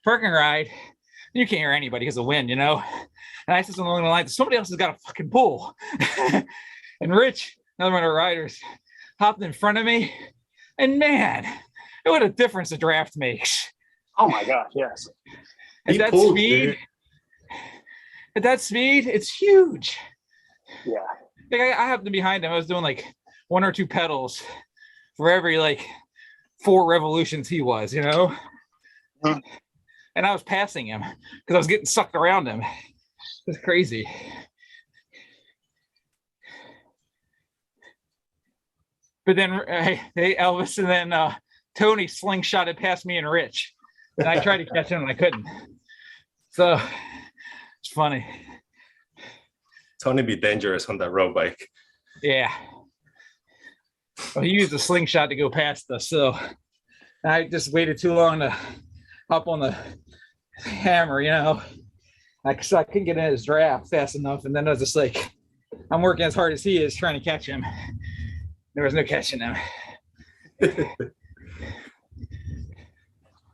parking ride. You can't hear anybody because of the wind, And I said something along the lines, somebody else has got a fucking pull. And Rich, another one of our riders, hopped in front of me. And man, what a difference the draft makes. Oh my gosh, yes. At that speed, it's huge. Yeah. Like I happened to be behind him. I was doing like 1 or 2 pedals for every 4 revolutions he was, Mm-hmm. And I was passing him because I was getting sucked around him. It's crazy. But then hey, Elvis, and then Tony slingshotted past me and Rich, and I tried to catch him and I couldn't. So it's funny. Tony be dangerous on that road bike. Yeah. Well, he used a slingshot to go past us, so I just waited too long to hop on the hammer, I couldn't get in his draft fast enough, and then I was just like, I'm working as hard as he is trying to catch him. There was no catching him.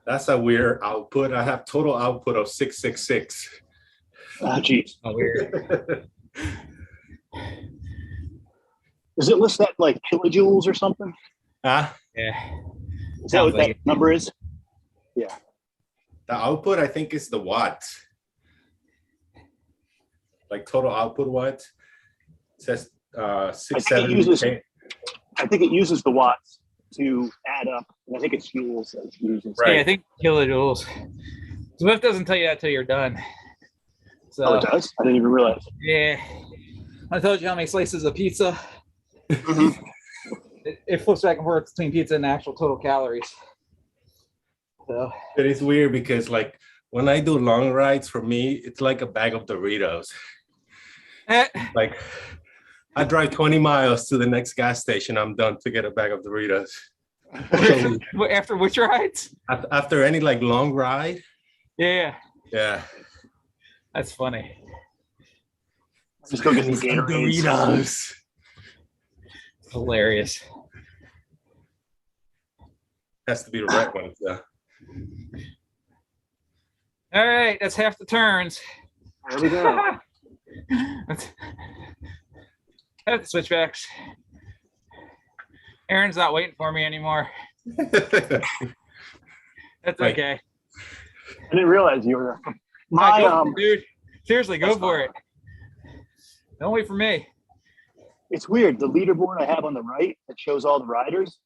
That's a weird output. I have total output of 666. Oh, geez. Oh, weird. Does it list that kilojoules or something? Yeah. Is that what that number is? Yeah. The output, I think, is the watts. Total output watts. It says 670. I think it uses the watts to add up, and I think it's joules that it uses. Right. Yeah, I think kilojoules. Zwift doesn't tell you that till you're done. So, oh, it does? I didn't even realize. Yeah. I told you how many slices of pizza. Mm-hmm. It flips back and forth between pizza and actual total calories. So it is weird because when I do long rides, for me, it's like a bag of Doritos. I drive 20 miles to the next gas station. I'm done to get a bag of Doritos. After which rides? After any long ride. Yeah. Yeah. That's funny. Just go get some Doritos. Hilarious. Has to be the red one. Yeah. All right, that's half the turns. There we go. That's the switchbacks. Aaron's not waiting for me anymore. That's okay. I didn't realize you were dude. Seriously, go for it. Don't wait for me. It's weird. The leaderboard I have on the right that shows all the riders.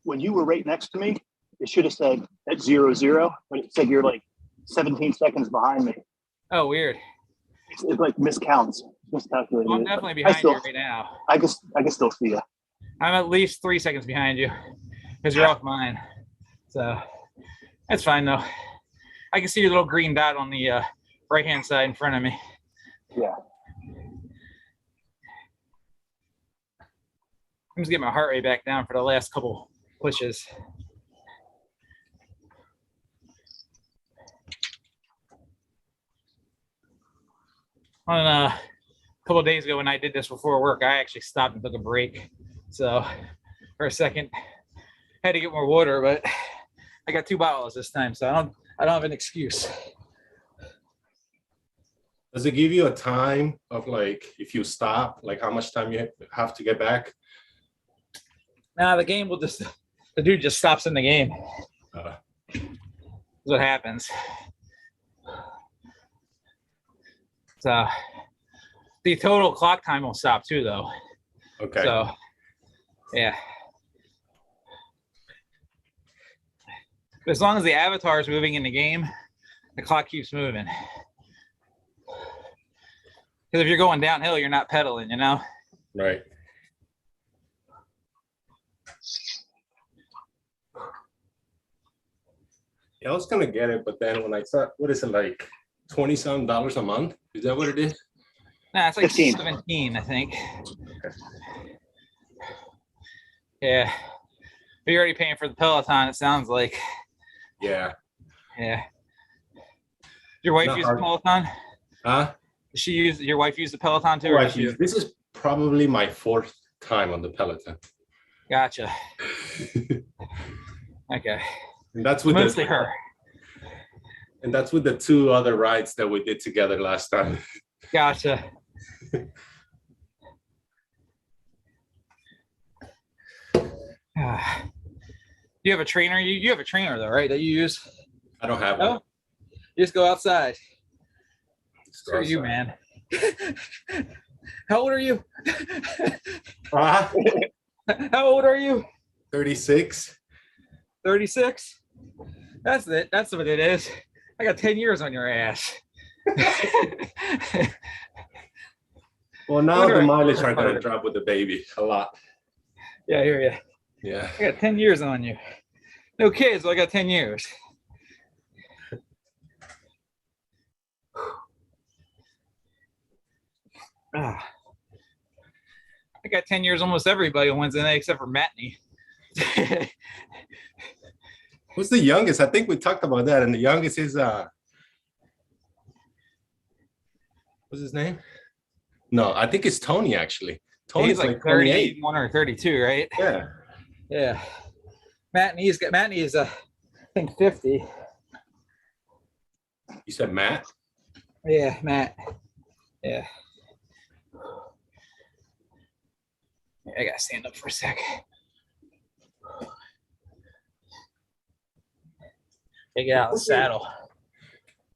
When you were right next to me, it should have said at 0-0, but it said you're 17 seconds behind me. Oh, weird. It's miscounts. Miscalculated. Well, I'm definitely behind you right now. I can still see you. I'm at least 3 seconds behind you because you're off mine. So that's fine though. I can see your little green dot on the right-hand side in front of me. Yeah. I'm just getting my heart rate back down for the last couple pushes. On a couple of days ago when I did this before work, I actually stopped and took a break. So for a second, I had to get more water, but I got 2 bottles this time, so I don't have an excuse. Does it give you a time of like, if you stop, like how much time you have to get back? Nah, the game will just, the dude just stops in the game. That's what happens. So the total clock time will stop too, though. Okay. So, yeah. But as long as the avatar is moving in the game, the clock keeps moving. Because if you're going downhill, you're not pedaling, you know? Right. Yeah, I was gonna get it, but then when I saw, what is it, like $20-some a month? Is that what it is? Nah, it's like 15. 17, I think. Yeah. But you're already paying for the Peloton, it sounds like. Yeah. Yeah. Your wife Not use the hard. Peloton? Huh? Your wife used the Peloton too? Or Well, just you? this is probably my 4th time on the Peloton. Gotcha. Okay. And that's with Mostly her. And that's with the 2 other rides that we did together last time. Gotcha. You have a trainer? You have a trainer though, right? That you use? I don't have No? one. You just go outside. Screw Screw you, man. How old are you? Ah, How old are you? 36. 36? That's it. That's what it is. I got 10 years on your ass. Well, now Wonder the if- mileage are gonna drop with the baby a lot. Yeah, I hear you. Yeah. I got 10 years on you. No kids, but I got 10 years. Ah. I got 10 years almost everybody on Wednesday night except for Matney. Who's the youngest? I think we talked about that. And the youngest is what's his name? No, I think it's Tony actually. Tony's He's like 28. 31 or 32, right? Yeah. Yeah. Matney is I think 50. You said Matt? Yeah, Matt. Yeah. I gotta stand up for a sec. Get out of the saddle.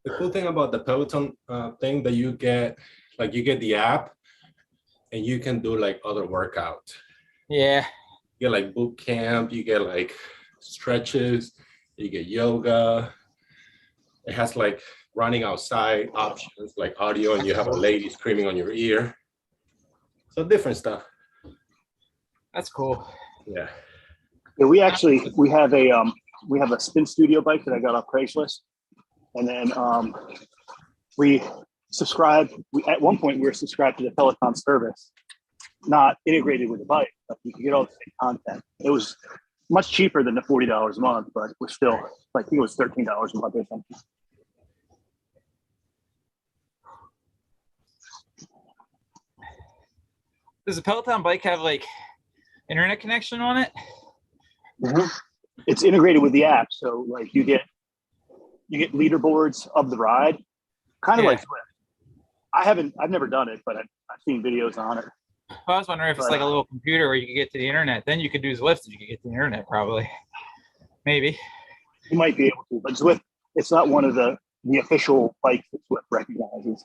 The cool thing about the Peloton thing that you get, like you get the app and you can do like other workouts. Yeah. You get like boot camp, you get like stretches, you get yoga. It has like running outside options like audio, and you have a lady screaming on your ear. So different stuff. That's cool. Yeah. Yeah, we have a spin studio bike that I got off Craigslist, and then we subscribed. At one point we were subscribed to the Peloton service, not integrated with the bike, but you could get all the same content. It was much cheaper than the $40 a month, but it was still like, I think it was $13 a month or something. Does the Peloton bike have like internet connection on it? Mm-hmm. It's integrated with the app, so like you get leaderboards of the ride, kind of like Zwift. I've never done it, but I've seen videos on it. Well, I was wondering if it's like a little computer where you could get to the internet. Then you could do Zwift and you could get to the internet probably. Maybe. You might be able to, but Zwift, it's not one of the official bikes that Zwift recognizes.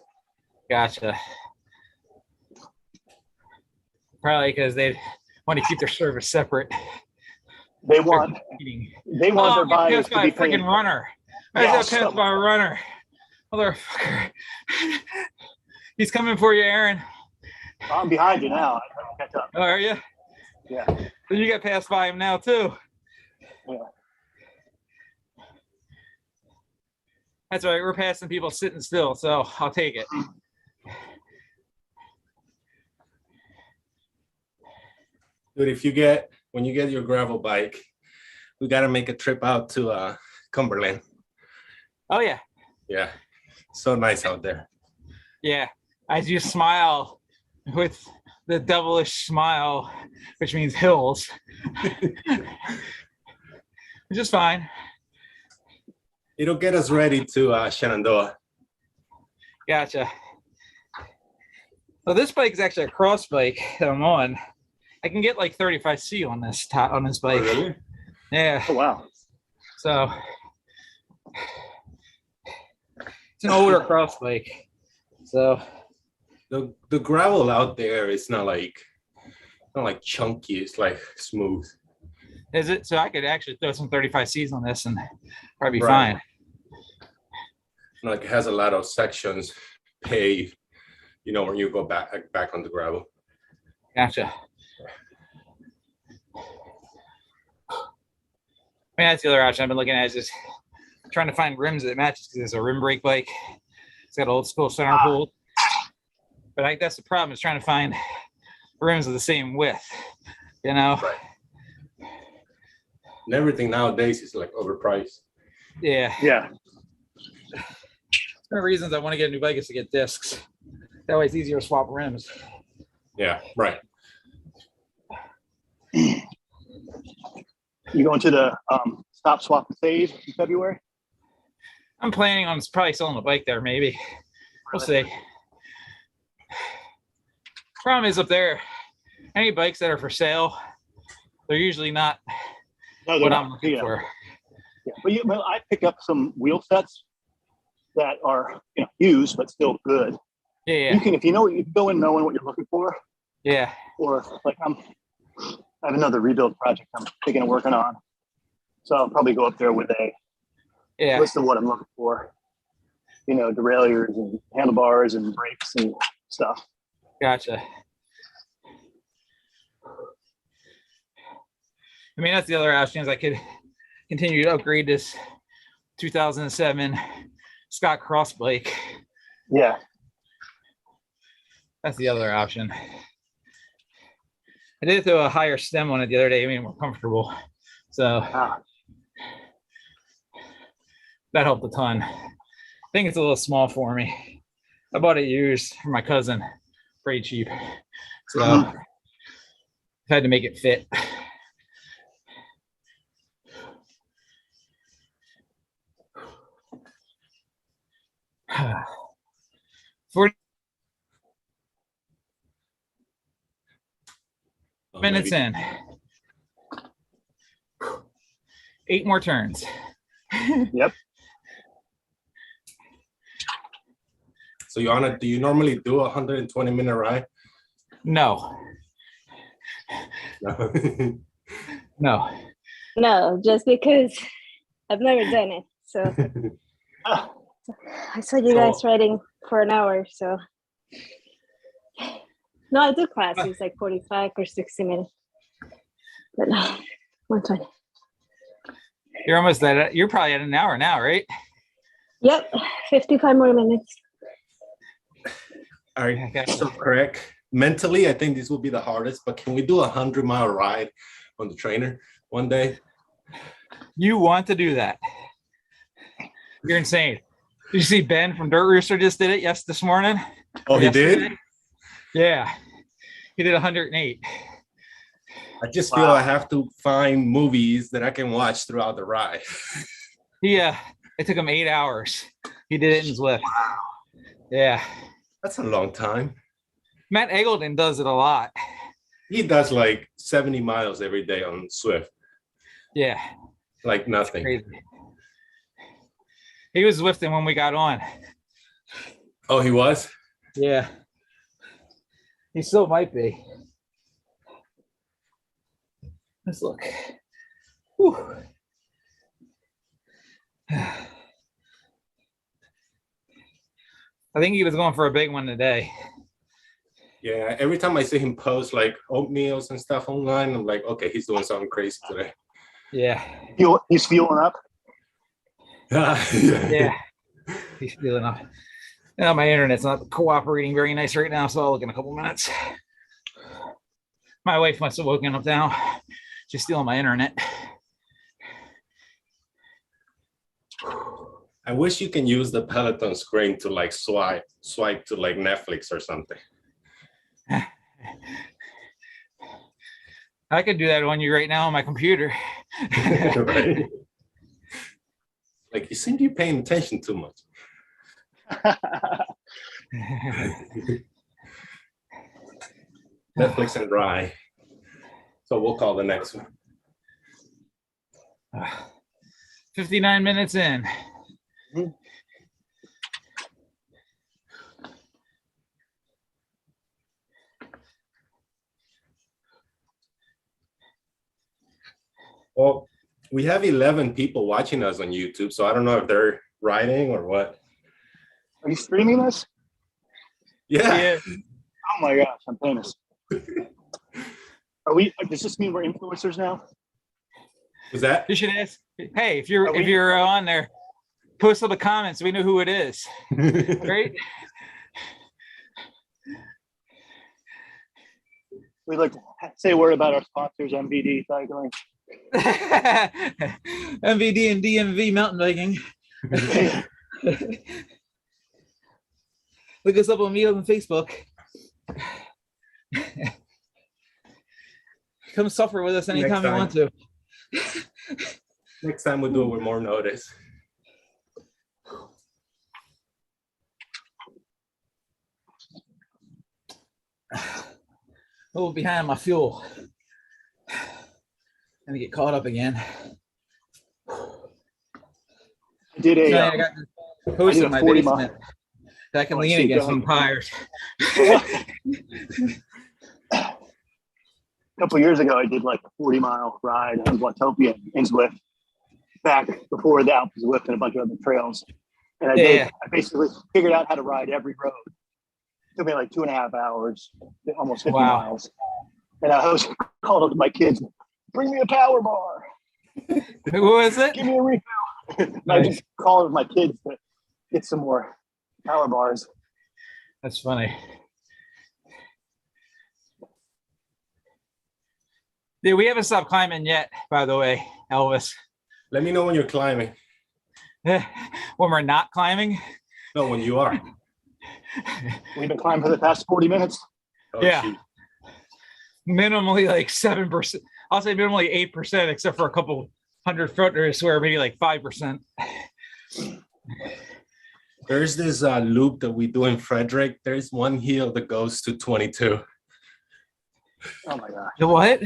Gotcha. Probably because they want to keep their service separate. They want their buyers to be freaking paying. runner. I just got passed by a runner. Motherfucker. He's coming for you, Aaron. I'm behind you now. I can catch up. Oh, are you? Yeah. So you got passed by him now too. Yeah. That's right. We're passing people sitting still, so I'll take it. Dude, when you get your gravel bike, we got to make a trip out to Cumberland. Oh yeah. Yeah. So nice out there. Yeah. As you smile with the devilish smile, which means hills, which is fine. It'll get us ready to Shenandoah. Gotcha. Well, this bike is actually a cross bike that I'm on. I can get like 35C on this bike. Oh, really? Yeah. Oh wow. So it's an older cross bike. So the gravel out there is not like chunky. It's like smooth. is it? So I could actually throw some 35Cs on this and probably be Right. fine. Like it has a lot of sections paved, when you go back on the gravel. Gotcha. I mean, that's the other option I've been looking at is just trying to find rims that matches because it's a rim brake bike. It's got old school center pull. But that's the problem is trying to find rims of the same width, Right. And everything nowadays is like overpriced. Yeah. Yeah. One of the reasons I want to get a new bike is to get discs. That way it's easier to swap rims. Yeah, right. You going to the Stop, Swap, and Save in February? I'm planning on probably selling the bike there, maybe. We'll see. Problem is up there, any bikes that are for sale, they're usually not No, they're what not. I'm looking for. Yeah. But I picked up some wheel sets that are used but still good. Yeah. You can, if you go in knowing what you're looking for, Yeah. or like I have another rebuild project I'm thinking of working on, so I'll probably go up there with a Yeah. list of what I'm looking for. Derailleurs and handlebars and brakes and stuff. Gotcha. I mean, that's the other option is I could continue to upgrade this 2007 Scott Cross bike. Yeah. That's the other option. I did throw a higher stem on it the other day, made it more comfortable. So that helped a ton. I think it's a little small for me. I bought it used for my cousin, pretty cheap. So I had to make it fit. Minutes in. 8 more turns. Yep. So do you normally do a 120-minute ride? No. No. No. No, just because I've never done it. So I saw you guys riding for an hour. So no, I do classes like 45 or 60 minutes. But no, 120. You're almost at it. You're probably at an hour now, right? Yep, 55 more minutes. All right, so correct. Mentally, I think this will be the hardest, but can we do a 100-mile ride on the trainer one day? You want to do that? You're insane. Did you see Ben from Dirt Rooster just did it this morning? Oh, he did? Yeah. He did 108. I just feel I have to find movies that I can watch throughout the ride. Yeah. It took him 8 hours. He did it in Zwift. Wow. Yeah. That's a long time. Matt Eggleton does it a lot. He does like 70 miles every day on Zwift. Yeah. Like nothing. Crazy. He was Zwifting when we got on. Oh, he was? Yeah. He still might be. Let's look. Whew. I think he was going for a big one today. Yeah, every time I see him post like oatmeals and stuff online, I'm like, okay, he's doing something crazy today. Yeah. He's fueling up. Yeah. He's feeling up. My internet's not cooperating very nice right now, so I'll look in a couple minutes. My wife must have woken up now. She's stealing my internet. I wish you can use the Peloton screen to like swipe to like Netflix or something. I could do that on you right now on my computer. Right? Like, you seem to be paying attention too much. Netflix and dry. So we'll call the next one. 59 minutes in. Well, we have 11 people watching us on YouTube, so I don't know if they're writing or what. Are you streaming this? Yeah. Oh my gosh, I'm famous. Are we? Does this mean we're influencers now? Was that? You should ask. Hey, if you're on there, post in the comments. We know who it is. Right? We'd like to say a word about our sponsors, MVD Cycling. MVD and DMV mountain biking. Look us up on Meetup and Facebook. Come suffer with us anytime you want to. Next time we'll do it with more notice. Oh, behind my fuel. Let me get caught up again. I did a, I got this post in my 40 basement that I can lean against some tires. A couple years ago, I did like a 40-mile ride on Watopia in Zwift, back before the Alpe Du Zwift and a bunch of other trails. And I basically figured out how to ride every road. It took me like 2.5 hours, almost 50 miles. And I was called up to my kids, bring me a power bar. Who is it? Give me a refill. And I just called my kids to get some more power bars. That's funny. Dude, we haven't stopped climbing yet, by the way, Elvis. Let me know when you're climbing. When we're not climbing? No, when you are. We've been climbing for the past 40 minutes. Oh, yeah. Shoot. Minimally like 7%. I'll say minimally 8%, except for a couple 100-footers where maybe like 5%. There's this loop that we do in Frederick. There's one hill that goes to 22. Oh my gosh. The what?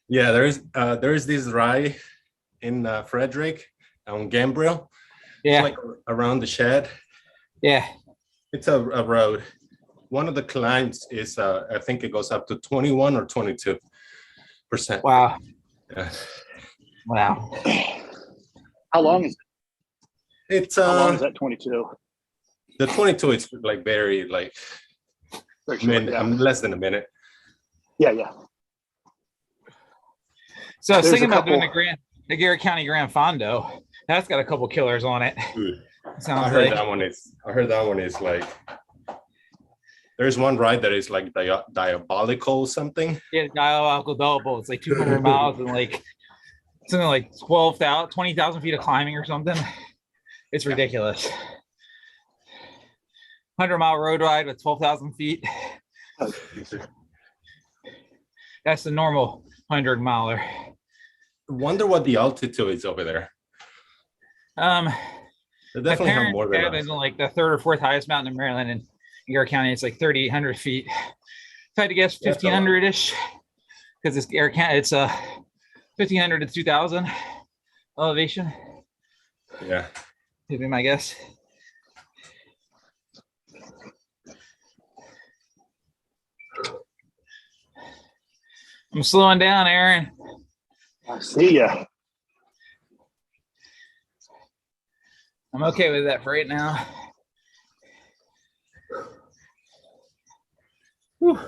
Yeah, there's this ride in Frederick on Gambriel. Yeah. It's like around the shed. Yeah. It's a road. One of the climbs is, I think it goes up to 21 or 22%. Wow. Yeah. Wow. How long is it? It's How long is that 22? The 22 is like very like less than a minute. Yeah. So I was There's thinking a about doing couple- the Garrett County Grand Fondo. That's got a couple killers on it. I heard that one is like, there's one ride that is like diabolical something. Yeah, diabolical double. It's like 200 miles and like something like 20,000 feet of climbing or something. It's ridiculous. 100-mile road ride with 12,000 feet. That's the normal 100-miler. Wonder what the altitude is over there. They definitely have more than us. In like the third or fourth highest mountain in Maryland, and in Garrett County, it's like 3,800 feet. If I had to guess, 1,500-ish, because it's Garrett County. It's 1,500 to 2,000 elevation. Yeah, Would be my guess. I'm slowing down, Aaron. I see ya. I'm okay with that for right now. Whew.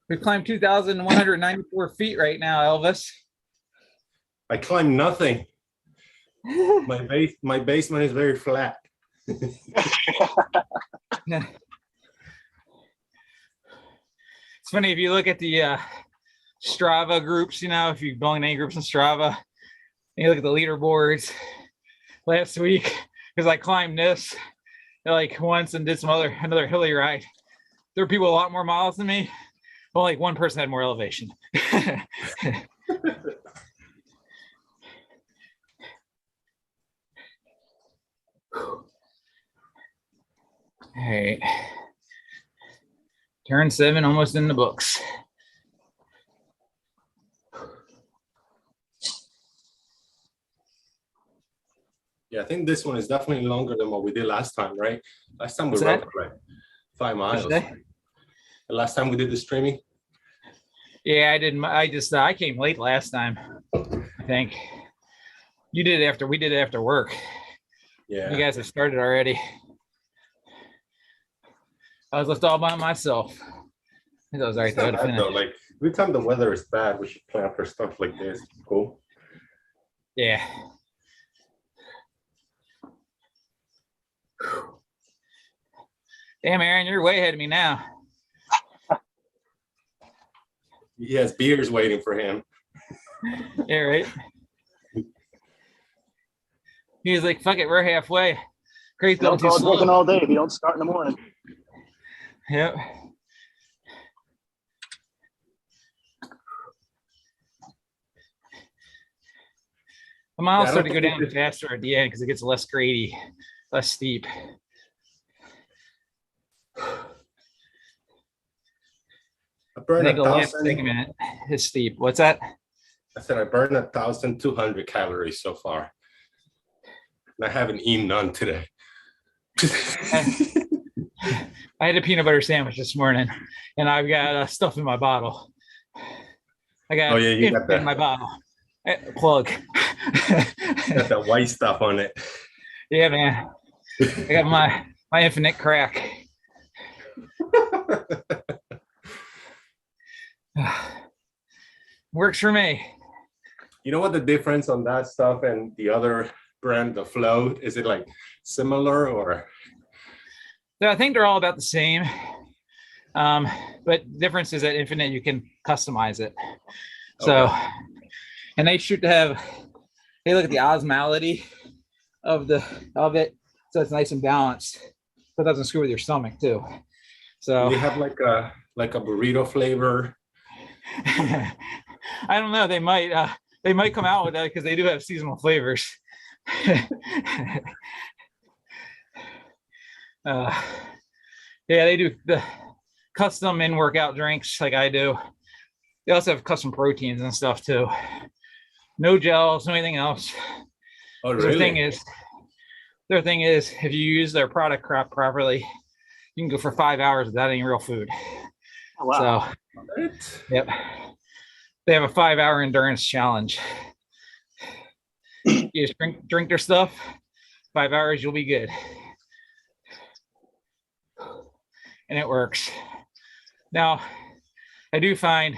We've climbed 2,194 feet right now, Elvis. I climbed nothing. My basement is very flat. funny if you look at the Strava groups, you know, if you belong to any groups in Strava, and you look at the leaderboards last week, because I climbed this like once and did another hilly ride. There were people a lot more miles than me, but like one person had more elevation. All right. Turn 7, almost in the books. Yeah, I think this one is definitely longer than what we did last time, right? Last time we rode like 5 miles. The last time we did the streaming. Yeah, I didn't. I came late last time. I think you did it after we did it after work. Yeah, you guys have started already. I was left all by myself. I think I was right there to finish. Like every time the weather is bad, we should plan for stuff like this. Cool. Yeah. Damn, Aaron, you're way ahead of me now. He has beers waiting for him. Yeah, right. He was like, "Fuck it, we're halfway." Crazy. Don't call it working all day if you don't start in the morning. Yep. The miles start to go down faster at the end because it gets less grady, less steep. I burned 1,000. Segment is steep. What's that? I said I burned 1,200 calories so far. And I haven't eaten none today. I had a peanut butter sandwich this morning, and I've got stuff in my bottle. I got you got that in my bottle. Plug. Got that white stuff on it. Yeah, man. I got my infinite crack. Works for me. You know what the difference on that stuff and the other brand, the Flow, is it like similar or? So I think they're all about the same. But the difference is that Infinite, you can customize it. So, okay. And they shoot to have, they look at the osmolality of it. So it's nice and balanced. So it doesn't screw with your stomach too. So they have like a burrito flavor. I don't know. They might come out with that because they do have seasonal flavors. Yeah, they do the custom in-workout drinks like I do. They also have custom proteins and stuff too. No gels, no anything else. Oh, really? Their thing is, if you use their product crop properly, you can go for 5 hours without any real food. Oh, wow. So, yep. They have a 5-hour endurance challenge. You just drink their stuff, 5 hours, you'll be good. And it works. Now, I do find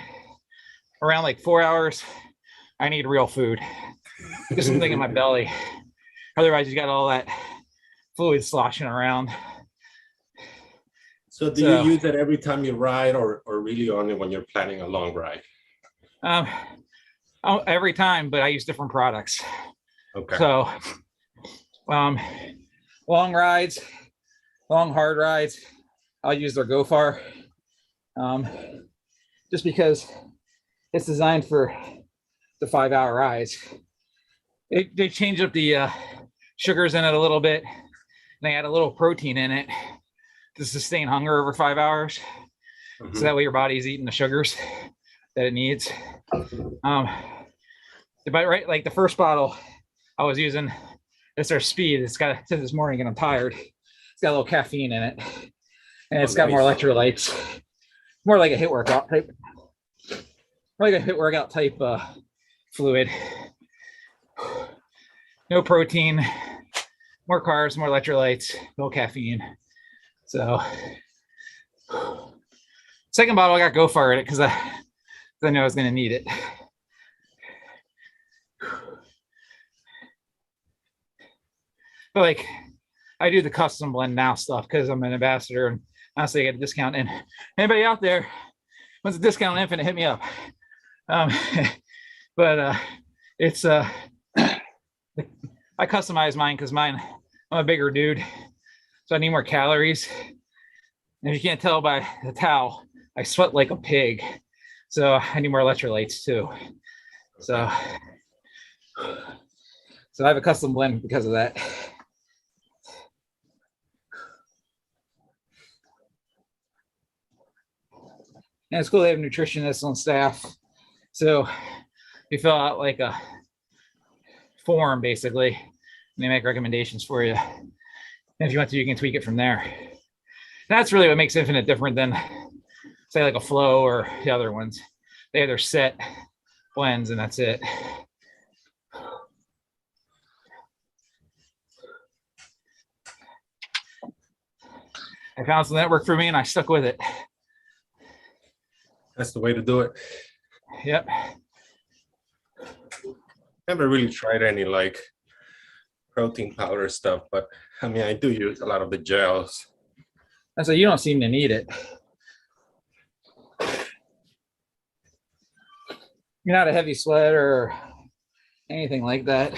around like 4 hours, I need real food. Just something in my belly. Otherwise, you got all that fluid sloshing around. So do you use it every time you ride or really only when you're planning a long ride? Every time, but I use different products. Okay. So long rides, long hard rides, I'll use their GoFar. Just because it's designed for the 5-hour rides. They change up the sugars in it a little bit. And they add a little protein in it to sustain hunger over 5 hours. Mm-hmm. So that way your body's eating the sugars that it needs. But right, like the first bottle I was using, it's their Speed. It's got since this morning and I'm tired. It's got a little caffeine in it, and it's got more electrolytes. More like a HIIT workout type. More like a HIIT workout type fluid. No protein, more carbs, more electrolytes, no caffeine. So, second bottle I got GoFar in it because I knew I was going to need it. But like, I do the custom blend now stuff because I'm an ambassador and honestly I get a discount. And anybody out there Once a discount on Infinite, hit me up. But it's I customize mine because I'm a bigger dude, so I need more calories. And if you can't tell by the towel, I sweat like a pig, so I need more electrolytes too. So I have a custom blend because of that. And it's cool they have nutritionists on staff. So you fill out like a form basically, and they make recommendations for you. And if you want to, you can tweak it from there. That's really what makes Infinite different than, say, like a Flow or the other ones. They have their set blends, and that's it. I found something that worked for me, and I stuck with it. That's the way to do it. Yep. Never really tried any like protein powder stuff, but I mean, I do use a lot of the gels. And so you don't seem to need it. You're not a heavy sweater or anything like that.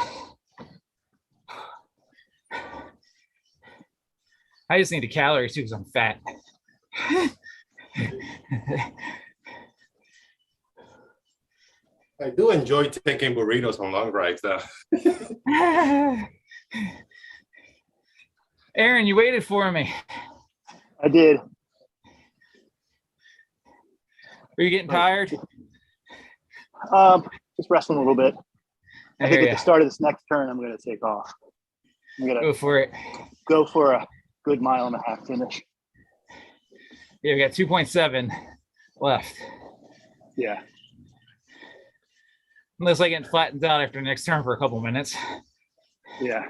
I just need the calories too because I'm fat. I do enjoy taking burritos on long rides though. Aaron, you waited for me. I did. Are you getting tired? Just wrestling a little bit. I think at the start of this next turn, I'm going to take off. I'm going to go for it. Go for a good 1.5 mile finish. Yeah, we got 2.7 left. Yeah. Unless I get flattened out after the next turn for a couple minutes. Yeah.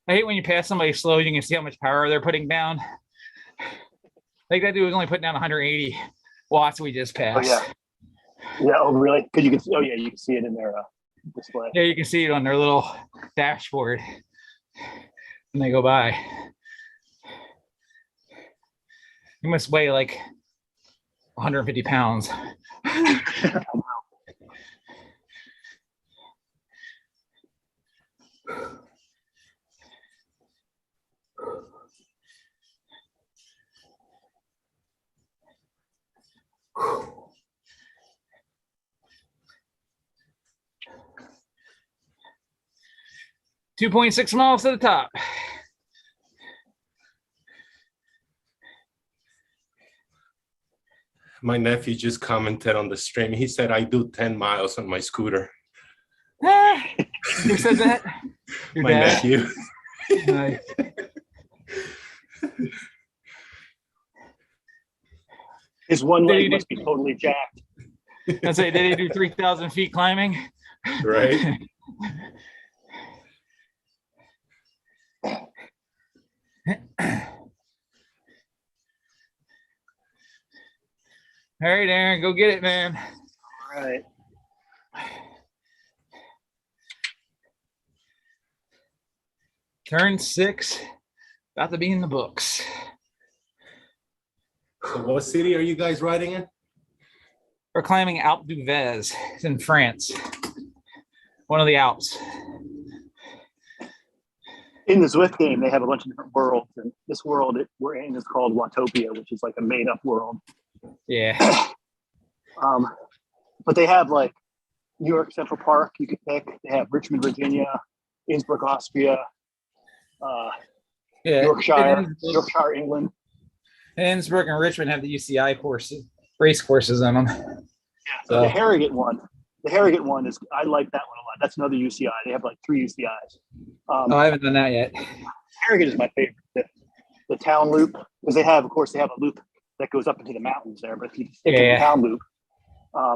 I hate when you pass somebody slow, you can see how much power they're putting down. Like that dude was only putting down 180 watts we just passed. Oh, yeah. Yeah, oh, really? Because you can see, you can see it in their display. Yeah, you can see it on their little dashboard when they go by. You must weigh like 150 pounds. 2.6 miles to the top. My nephew just commented on the stream. He said, I do 10 miles on my scooter. Who said that? Your my dad? nephew. Nice. His one leg must be totally jacked. I say, did he do 3,000 feet climbing? Right. All right, Aaron, go get it, man. All right. Turn 6, about to be in the books. So what city are you guys riding in? We're climbing Alpe Du Zwift. It's in France, one of the Alps. In the Zwift game, they have a bunch of different worlds, and this world we're in is called Watopia, which is like a made-up world. Yeah. But they have like New York Central Park you could pick. They have Richmond, Virginia, Innsbruck, Austria, Yorkshire, England. Innsbruck and Richmond have the UCI race courses in them. Yeah. So the Harrogate one is, I like that one a lot. That's another UCI. They have like 3 UCIs. I haven't done that yet. Harrogate is my favorite. The town loop, because they have a loop that goes up into the mountains there. But if you stick to the town loop, I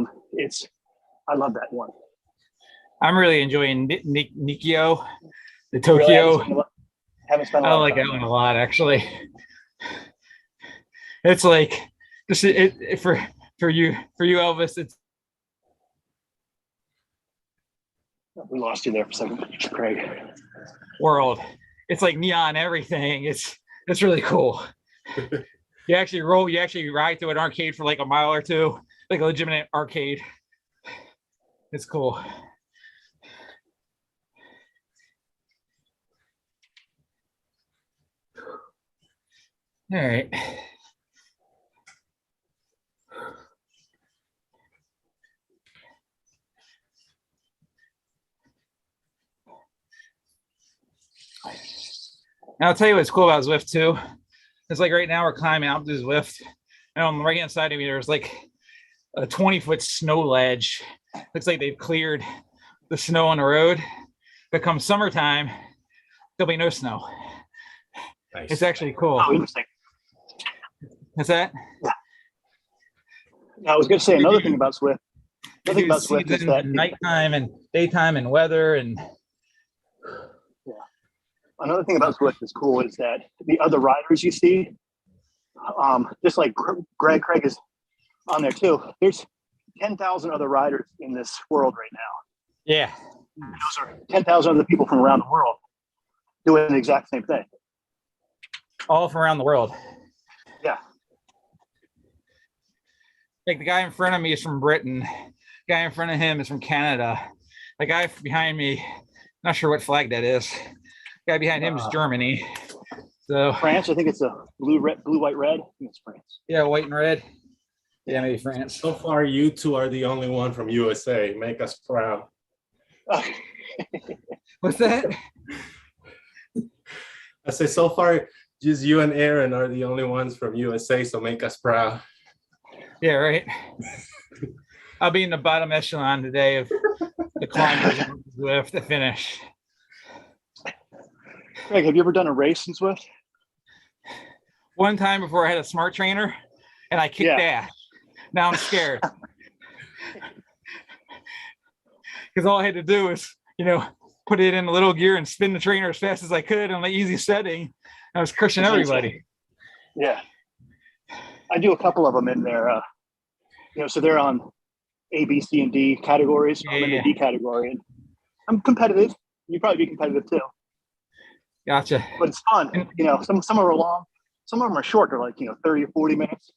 love that one. I'm really enjoying Nikio, the Tokyo. Really haven't spent a lot I like that one a lot, actually. It's like just for you, Elvis. We lost you there for a second, Craig. World. It's like neon everything. It's really cool. You actually ride to an arcade for like a mile or two, like a legitimate arcade. It's cool. All right. Now, I'll tell you what's cool about Zwift too. It's like right now we're climbing Alpe Du Zwift, and on the right hand side of me there's like a 20-foot snow ledge. Looks like they've cleared the snow on the road. But come summertime, there'll be no snow. Nice. It's actually cool. Oh, interesting. What's that? Yeah. I was going to say another thing about Zwift. Another thing about Zwift is that nighttime and daytime and weather and. Another thing about Zwift is cool is that the other riders you see, just like Craig is on there too. There's 10,000 other riders in this world right now. Yeah. Those are 10,000 other people from around the world doing the exact same thing. All from around the world. Yeah. Like the guy in front of me is from Britain. The guy in front of him is from Canada. The guy behind me, not sure what flag that is. The guy behind him is Germany. So France, I think it's a blue, white, red. I think it's France. Yeah, white and red. Yeah, maybe France. So far, you two are the only one from USA. Make us proud. What's that? I say so far, just you and Aaron are the only ones from USA, so make us proud. Yeah, right. I'll be in the bottom echelon today of the climbers in Zwift to finish. Craig, have you ever done a race in Zwift? One time before I had a smart trainer and I kicked ass. Now I'm scared. Because all I had to do was, put it in a little gear and spin the trainer as fast as I could on the easy setting. I was crushing everybody. Yeah. I do a couple of them in there. So they're on A, B, C, and D categories. I'm in the D category. And I'm competitive. You'd probably be competitive too. Gotcha. But it's fun. Some are long. Some of them are short. They're like, 30 or 40 minutes.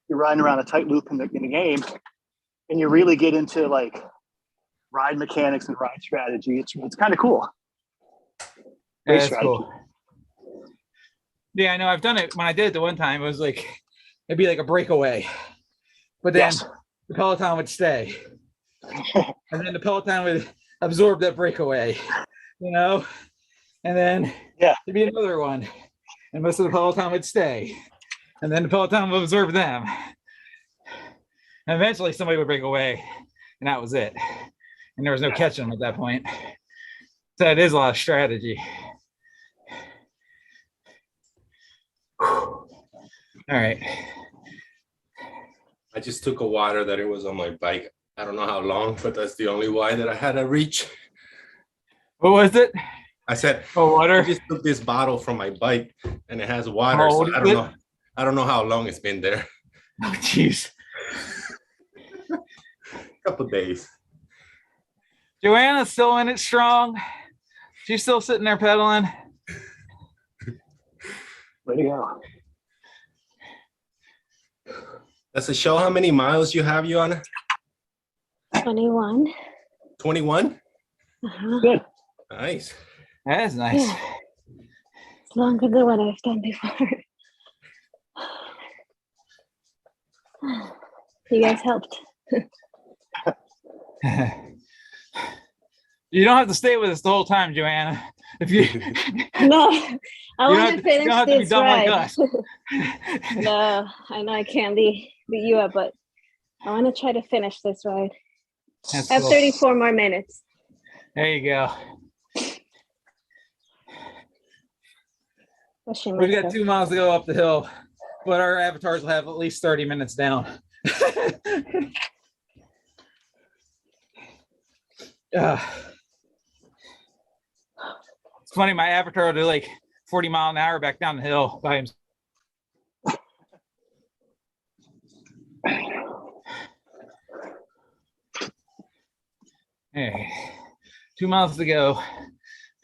You're riding around a tight loop in the game. And you really get into like ride mechanics and ride strategy. It's kind of cool. That's cool. Yeah, I know. I've done it. When I did it the one time, it was like, it'd be like a breakaway. But then the peloton would stay. And then the peloton would absorb that breakaway, And then there'd be another one. And most of the peloton would stay. And then the peloton would absorb them. And eventually somebody would break away. And that was it. And there was no catching them at that point. So it is a lot of strategy. All right. I just took a water that it was on my bike. I don't know how long, but that's the only Y that I had to reach. What was it? I said, water. I just took this bottle from my bike and it has water. So I don't know how long it's been there. Oh, jeez. A couple days. Joanna's still in it strong. She's still sitting there pedaling. Way to go. Does it show how many miles you have, Joanna? 21. 21? Good. Nice. That is nice. Yeah. It's longer than what I've done before. You guys helped. You don't have to stay with us the whole time, Joanna. If you No, I want to finish this ride. Like us. No, I know I can't beat you up, but I want to try to finish this ride. That's I have cool. 34 more minutes. There you go. We've got 2 miles to go up the hill, but our avatars will have at least 30 minutes down. It's funny, my avatar will do like 40 mile an hour back down the hill by himself. Hey. 2 miles to go.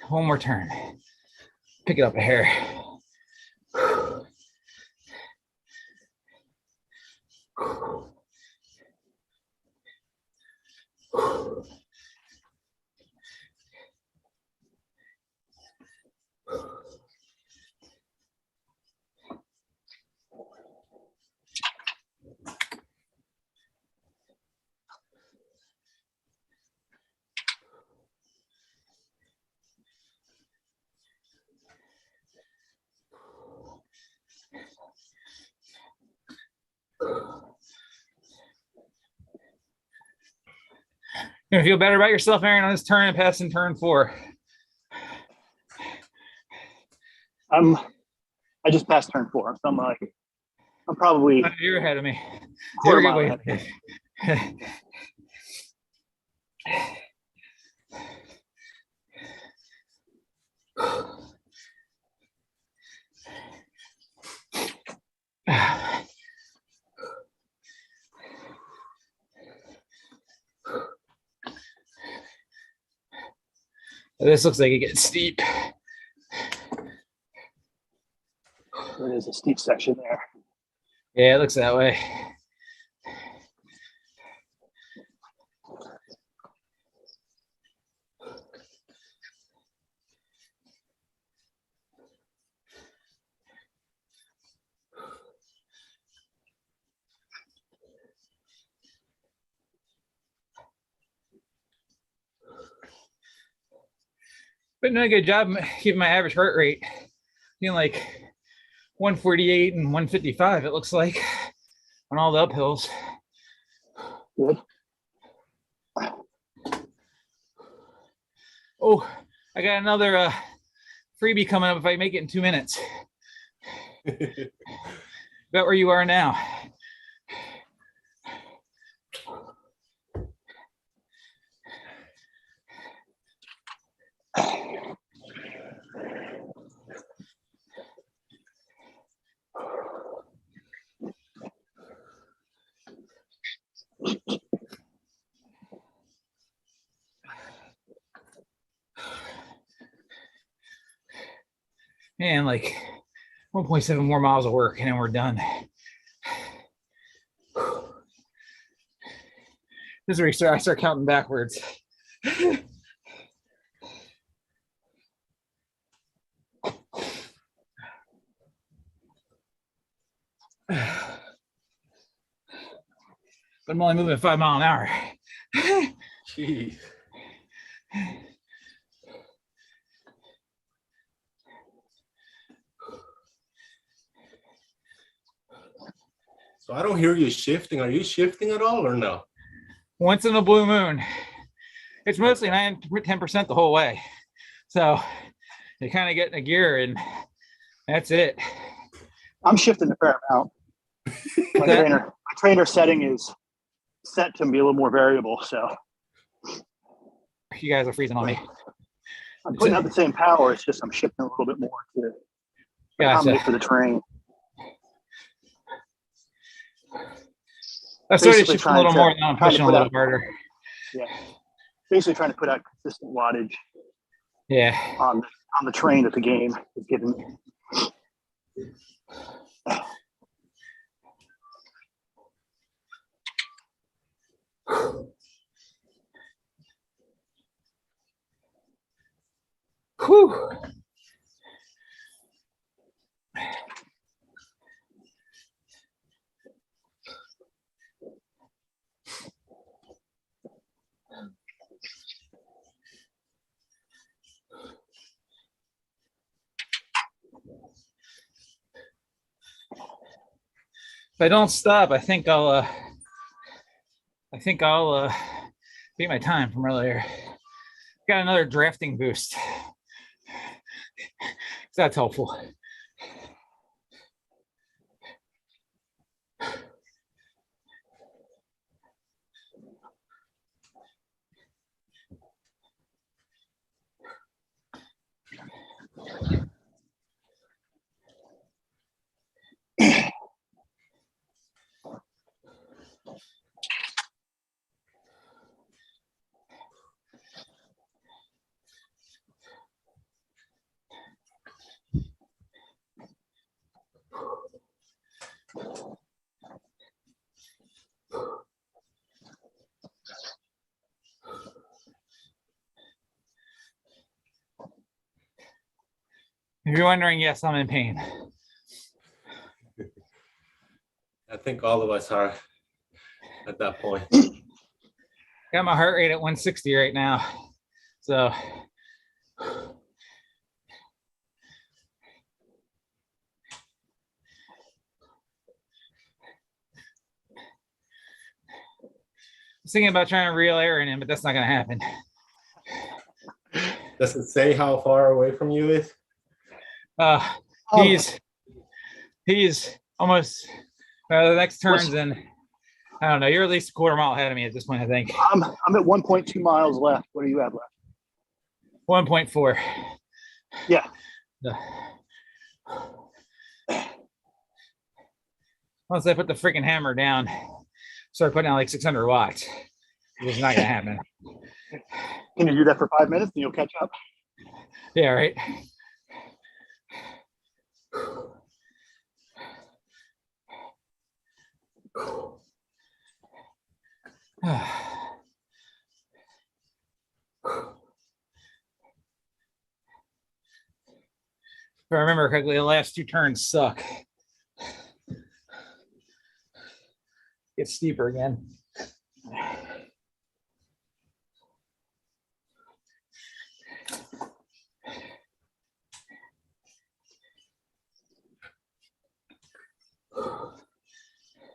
One more turn. Pick it up a hair. You gonna feel better about yourself, Aaron, on this turn and passing turn 4? I just passed turn 4, so I'm probably you're ahead of me. quarter mile ahead. This looks like it gets steep. There is a steep section there. Yeah, it looks that way. Been doing a good job keeping my average heart rate being like 148 and 155, it looks like, on all the uphills. Good. Oh, I got another freebie coming up if I make it in 2 minutes. Bet where you are now. And like 1.7 more miles of work and then we're done. This is where I start counting backwards. But I'm only moving at 5 miles an hour. Jeez. So I don't hear you shifting. Are you shifting at all or no? Once in a blue moon. It's mostly 9-10% the whole way. So you kind of get in a gear and that's it. I'm shifting a fair amount. My trainer setting is set to be a little more variable, so you guys are freezing on me. I'm putting out the same power. It's just I'm shifting a little bit more to accommodate for the terrain. I started shifting a little more, now I'm pushing a little harder. Yeah, basically trying to put out consistent wattage. Yeah. On the train that the game is giving me. Whew. If I don't stop, I think I'll beat my time from earlier. Got another drafting boost. That's helpful. If you're wondering, yes, I'm in pain. I think all of us are at that point. Got my heart rate at 160 right now. So I was thinking about trying to reel air in him, but that's not going to happen. Does it say how far away from you is? He's almost the next turn's in. I don't know. You're at least a quarter mile ahead of me at this point, I think. I'm at 1.2 miles left. What do you have left? 1.4. Yeah. Once I put the freaking hammer down, start putting out like 600 watts. It's not gonna happen. Can you do that for 5 minutes and you'll catch up? Yeah, right. If I remember correctly, the last 2 turns suck. Get steeper again.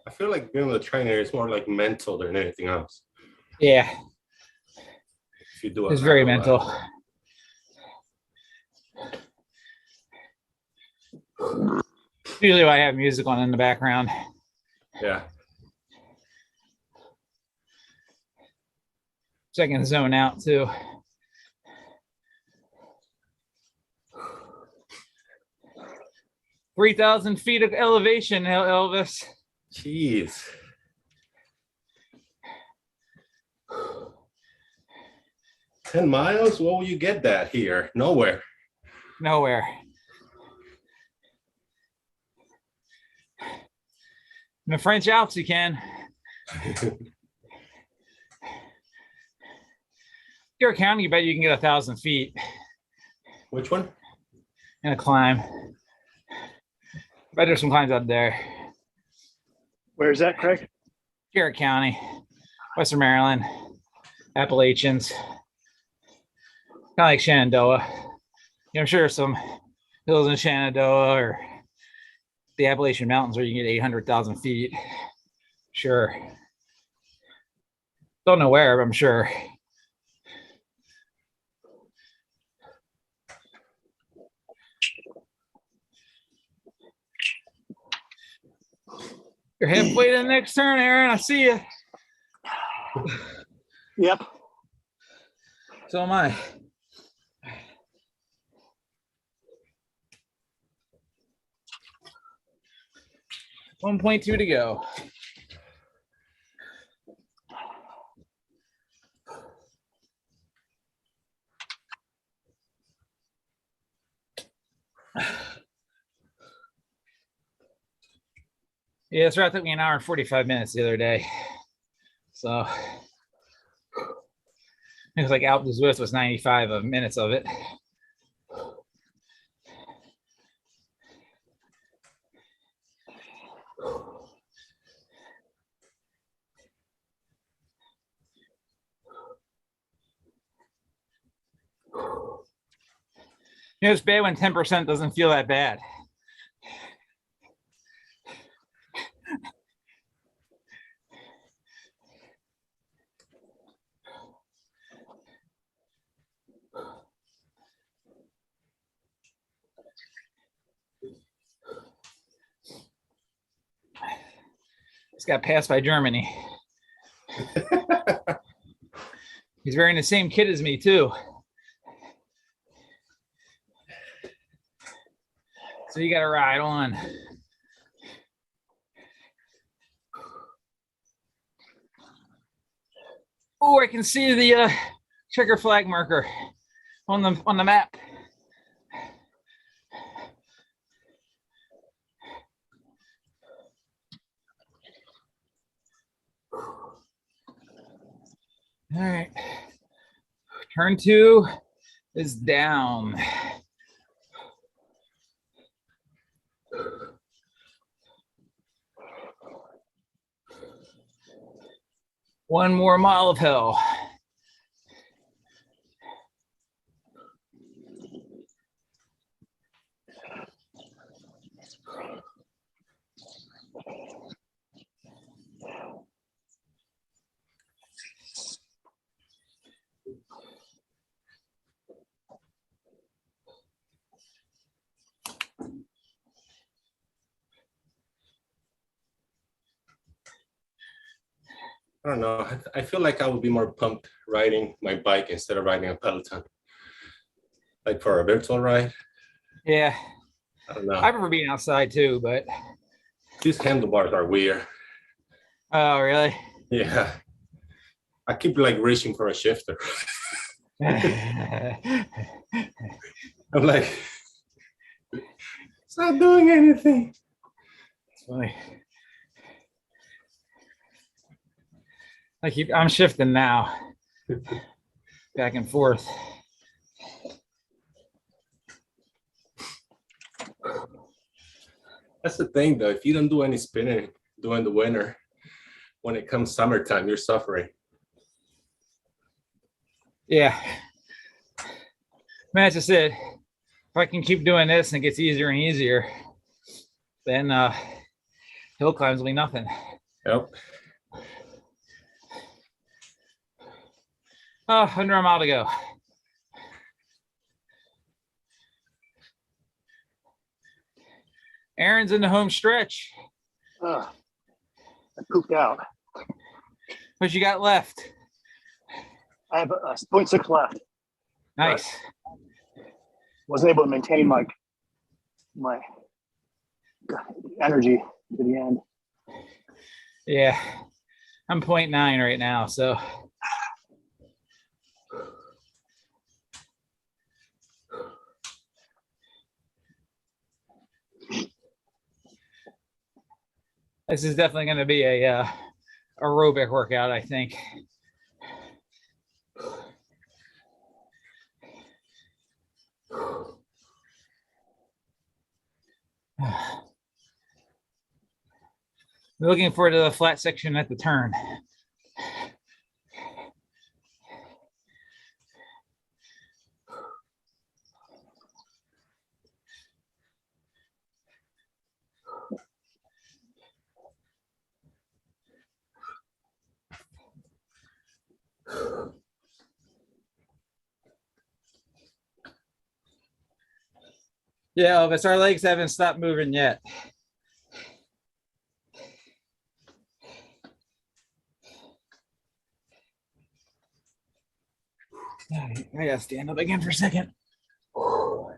I feel like being a trainer is more like mental than anything else. Yeah. If you do it's very mental. Usually I have music on in the background. Yeah. So I can zone out too. "3,000 feet of elevation, Elvis." Jeez. "10 miles? Where will you get that here? Nowhere." Nowhere. In the French Alps, you can. Garrett County, you bet you can get 1,000 feet. Which one? In a climb. I bet there's some climbs out there. Where is that, Craig? Garrett County, Western Maryland, Appalachians, kind of like Shenandoah. I'm sure there's some hills in Shenandoah or the Appalachian Mountains where you can get 800,000 feet. Sure. Don't know where, but I'm sure. You're halfway to the next turn, Aaron. I see you. Yep. So am I. $1.2 to go. Yeah, this route took me an hour and 45 minutes the other day. So it was like Alpe Du Zwift was 95 minutes of it. It's bad when 10% doesn't feel that bad. Just got passed by Germany. He's wearing the same kit as me too. So you got to ride on. Oh, I can see the checker flag marker on the map. All right. Turn 2 is down. One more mile of hell. I don't know. I feel like I would be more pumped riding my bike instead of riding a peloton. Like for a virtual ride. Yeah. I don't know. I prefer being outside too, but These handlebars are weird. oh, really? Yeah. I keep like reaching for a shifter. I'm like, it's not doing anything. It's funny. I'm shifting now, back and forth. That's the thing though. If you don't do any spinning during the winter, when it comes summertime, you're suffering. Yeah. Man, that's just it. If I can keep doing this and it gets easier and easier, then hill climbs will be nothing. Yep. Oh, under a mile to go. Aaron's in the home stretch. I pooped out. What you got left? I have 0.6 left. Nice. Wasn't able to maintain my energy to the end. Yeah. I'm 0.9 right now, so. This is definitely going to be a aerobic workout, I think. Looking forward to the flat section at the turn. Yeah, Elvis, our legs haven't stopped moving yet. I gotta stand up again for a second. How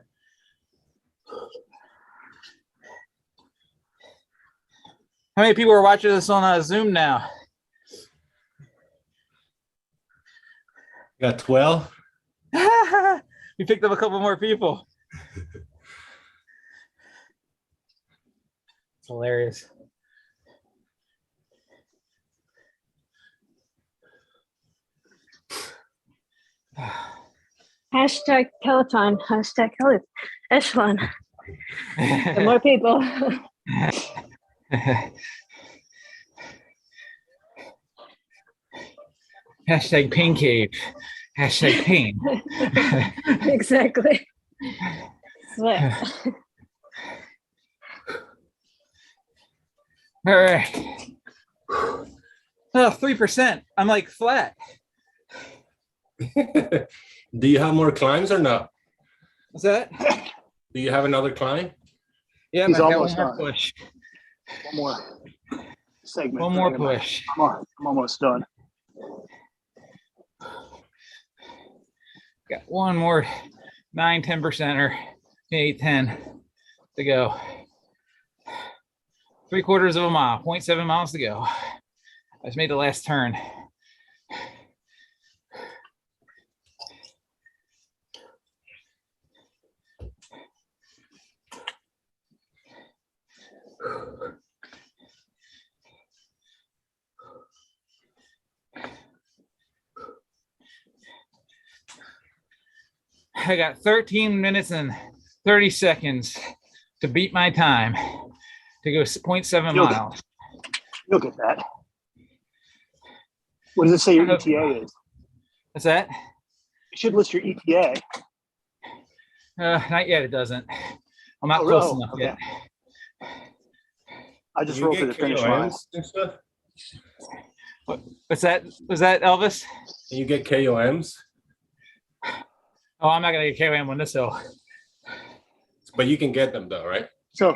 many people are watching this on Zoom now? Got 12. We picked up a couple more people. It's hilarious. Hashtag Peloton, hashtag Echelon. The more people. Hashtag pain cave. Hashtag pain. Exactly. Sweat. All right. Oh, 3%. I'm like flat. Do you have more climbs or no? What's that? Do you have another climb? Yeah, He's I've got almost one more done. push. One more segment. One more push. I'm almost done. Got one more 9-10% or 8-10 to go. 3/4 of a mile, 0.7 miles to go. I just made the last turn. I got 13 minutes and 30 seconds to beat my time to go 0.7 miles. You'll get that. What does it say your ETA is? What's that? It should list your ETA. Not yet. It doesn't. I'm not close enough yet. I just rolled to the finish line. What's that? Was that Elvis? Can you get KOMs? Oh, I'm not gonna get KOM on this hill. But you can get them though, right? So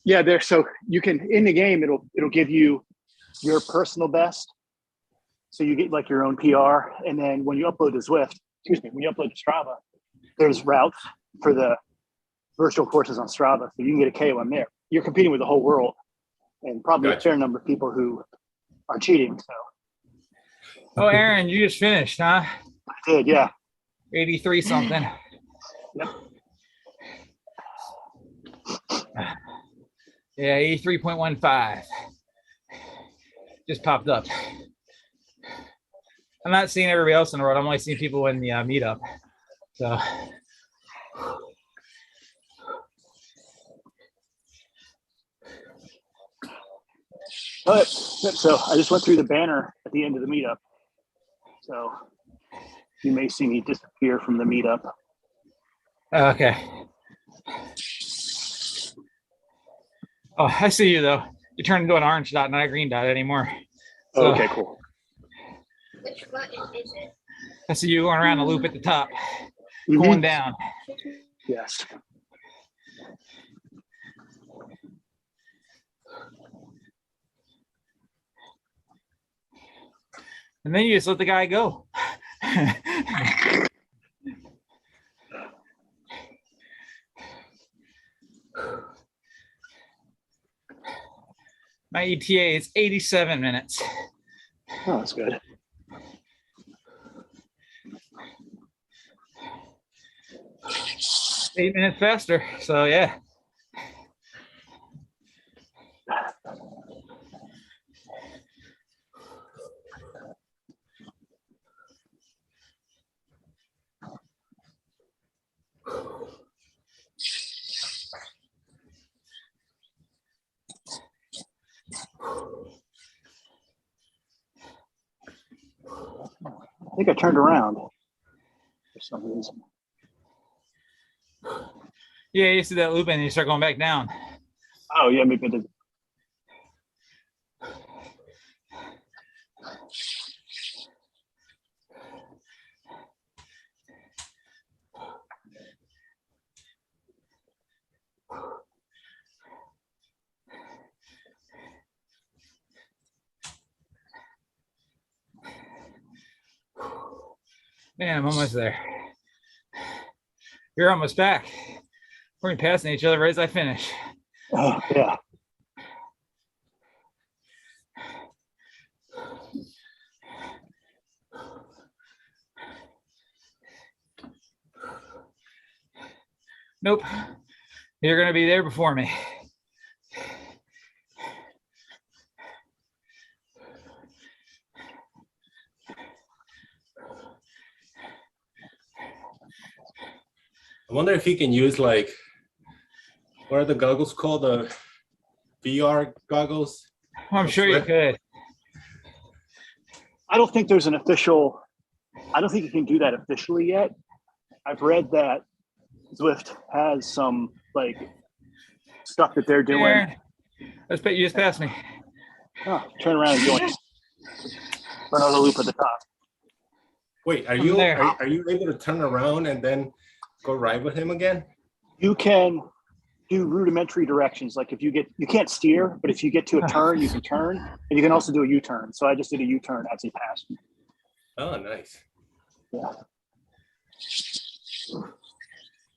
yeah, so you can in the game it'll give you your personal best. So you get like your own PR, and then when you upload to Zwift, when you upload to Strava, there's routes for the virtual courses on Strava, so you can get a KOM there. You're competing with the whole world, and probably a fair number of people who are cheating. So. Oh, Aaron, you just finished, huh? I did, yeah. 83 something. Yep. Yeah, 83.15. Just popped up. I'm not seeing everybody else in the road. I'm only seeing people in the meetup. So. All right. So I just went through the banner at the end of the meetup. So you may see me disappear from the meetup. Okay. Oh, I see you though. You turned into an orange dot, not a green dot anymore. So, okay, cool. Which button is it? I see you going around the loop at the top, Mm-hmm. going down. Yes. And then you just let the guy go. My ETA is 87 minutes. Oh, that's good. Eight minutes faster. So yeah. I think I turned around for some reason. Yeah, you see that loop and you start going back down. Oh, yeah, maybe I did. Man, I'm almost there. You're almost back. We're passing each other right as I finish. Oh, yeah. Nope. You're going to be there before me. I wonder if he can use like, what are the goggles called? The VR goggles? I'm sure you could. I don't think there's an official, I don't think you can do that officially yet. I've read that Zwift has some like stuff that they're doing. Aaron, you just passed me. Oh, turn around and join another loop at the top. Wait, are you able to turn around and then go ride with him again? You can do rudimentary directions. Like if you can't steer, but if you get to a turn, you can turn, and you can also do a U-turn. So I just did a U-turn as he passed me. Oh, nice. Yeah.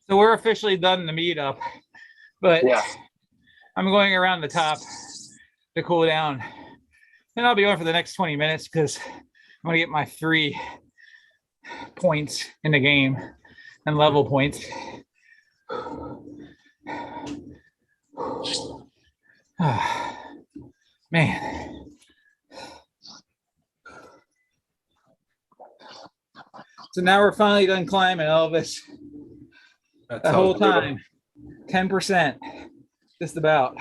So we're officially done the meetup, but Yeah. I'm going around the top to cool down. And I'll be going for the next 20 minutes because I'm going to get my 3 points in the game and level points. Man. So now we're finally done climbing, Elvis. The whole time, 10%, just about.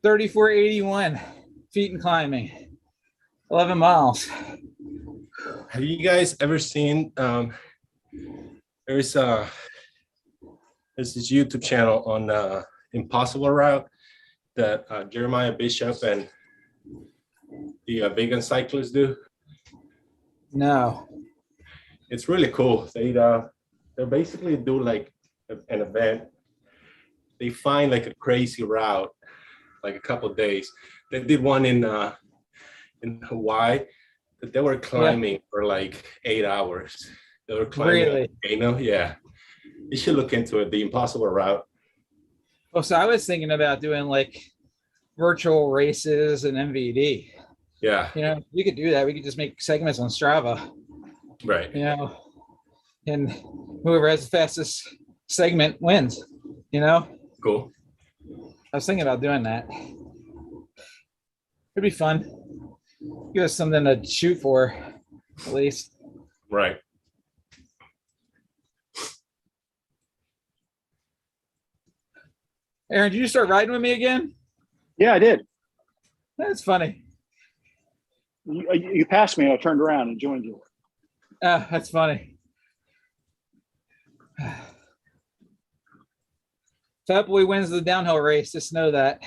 3481 feet in climbing. 11 miles. Have you guys ever seen there's this YouTube channel on Impossible Route that Jeremiah Bishop and the vegan cyclists do? No. It's really cool. They basically do like an event. They find like a crazy route, like a couple of days. They did one in Hawaii that they were climbing for like 8 hours. They were climbing. Really? You know, yeah. You should look into it. The Impossible Route. Oh, so I was thinking about doing like virtual races and MVD. Yeah. You know, we could do that. We could just make segments on Strava. Right. You know, and whoever has the fastest segment wins. You know. Cool. I was thinking about doing that. It'd be fun. Give us something to shoot for, at least. Right. Aaron, did you start riding with me again? Yeah, I did. That's funny. You passed me and I turned around and joined you. That's funny. Fat Boy wins the downhill race. Just know that.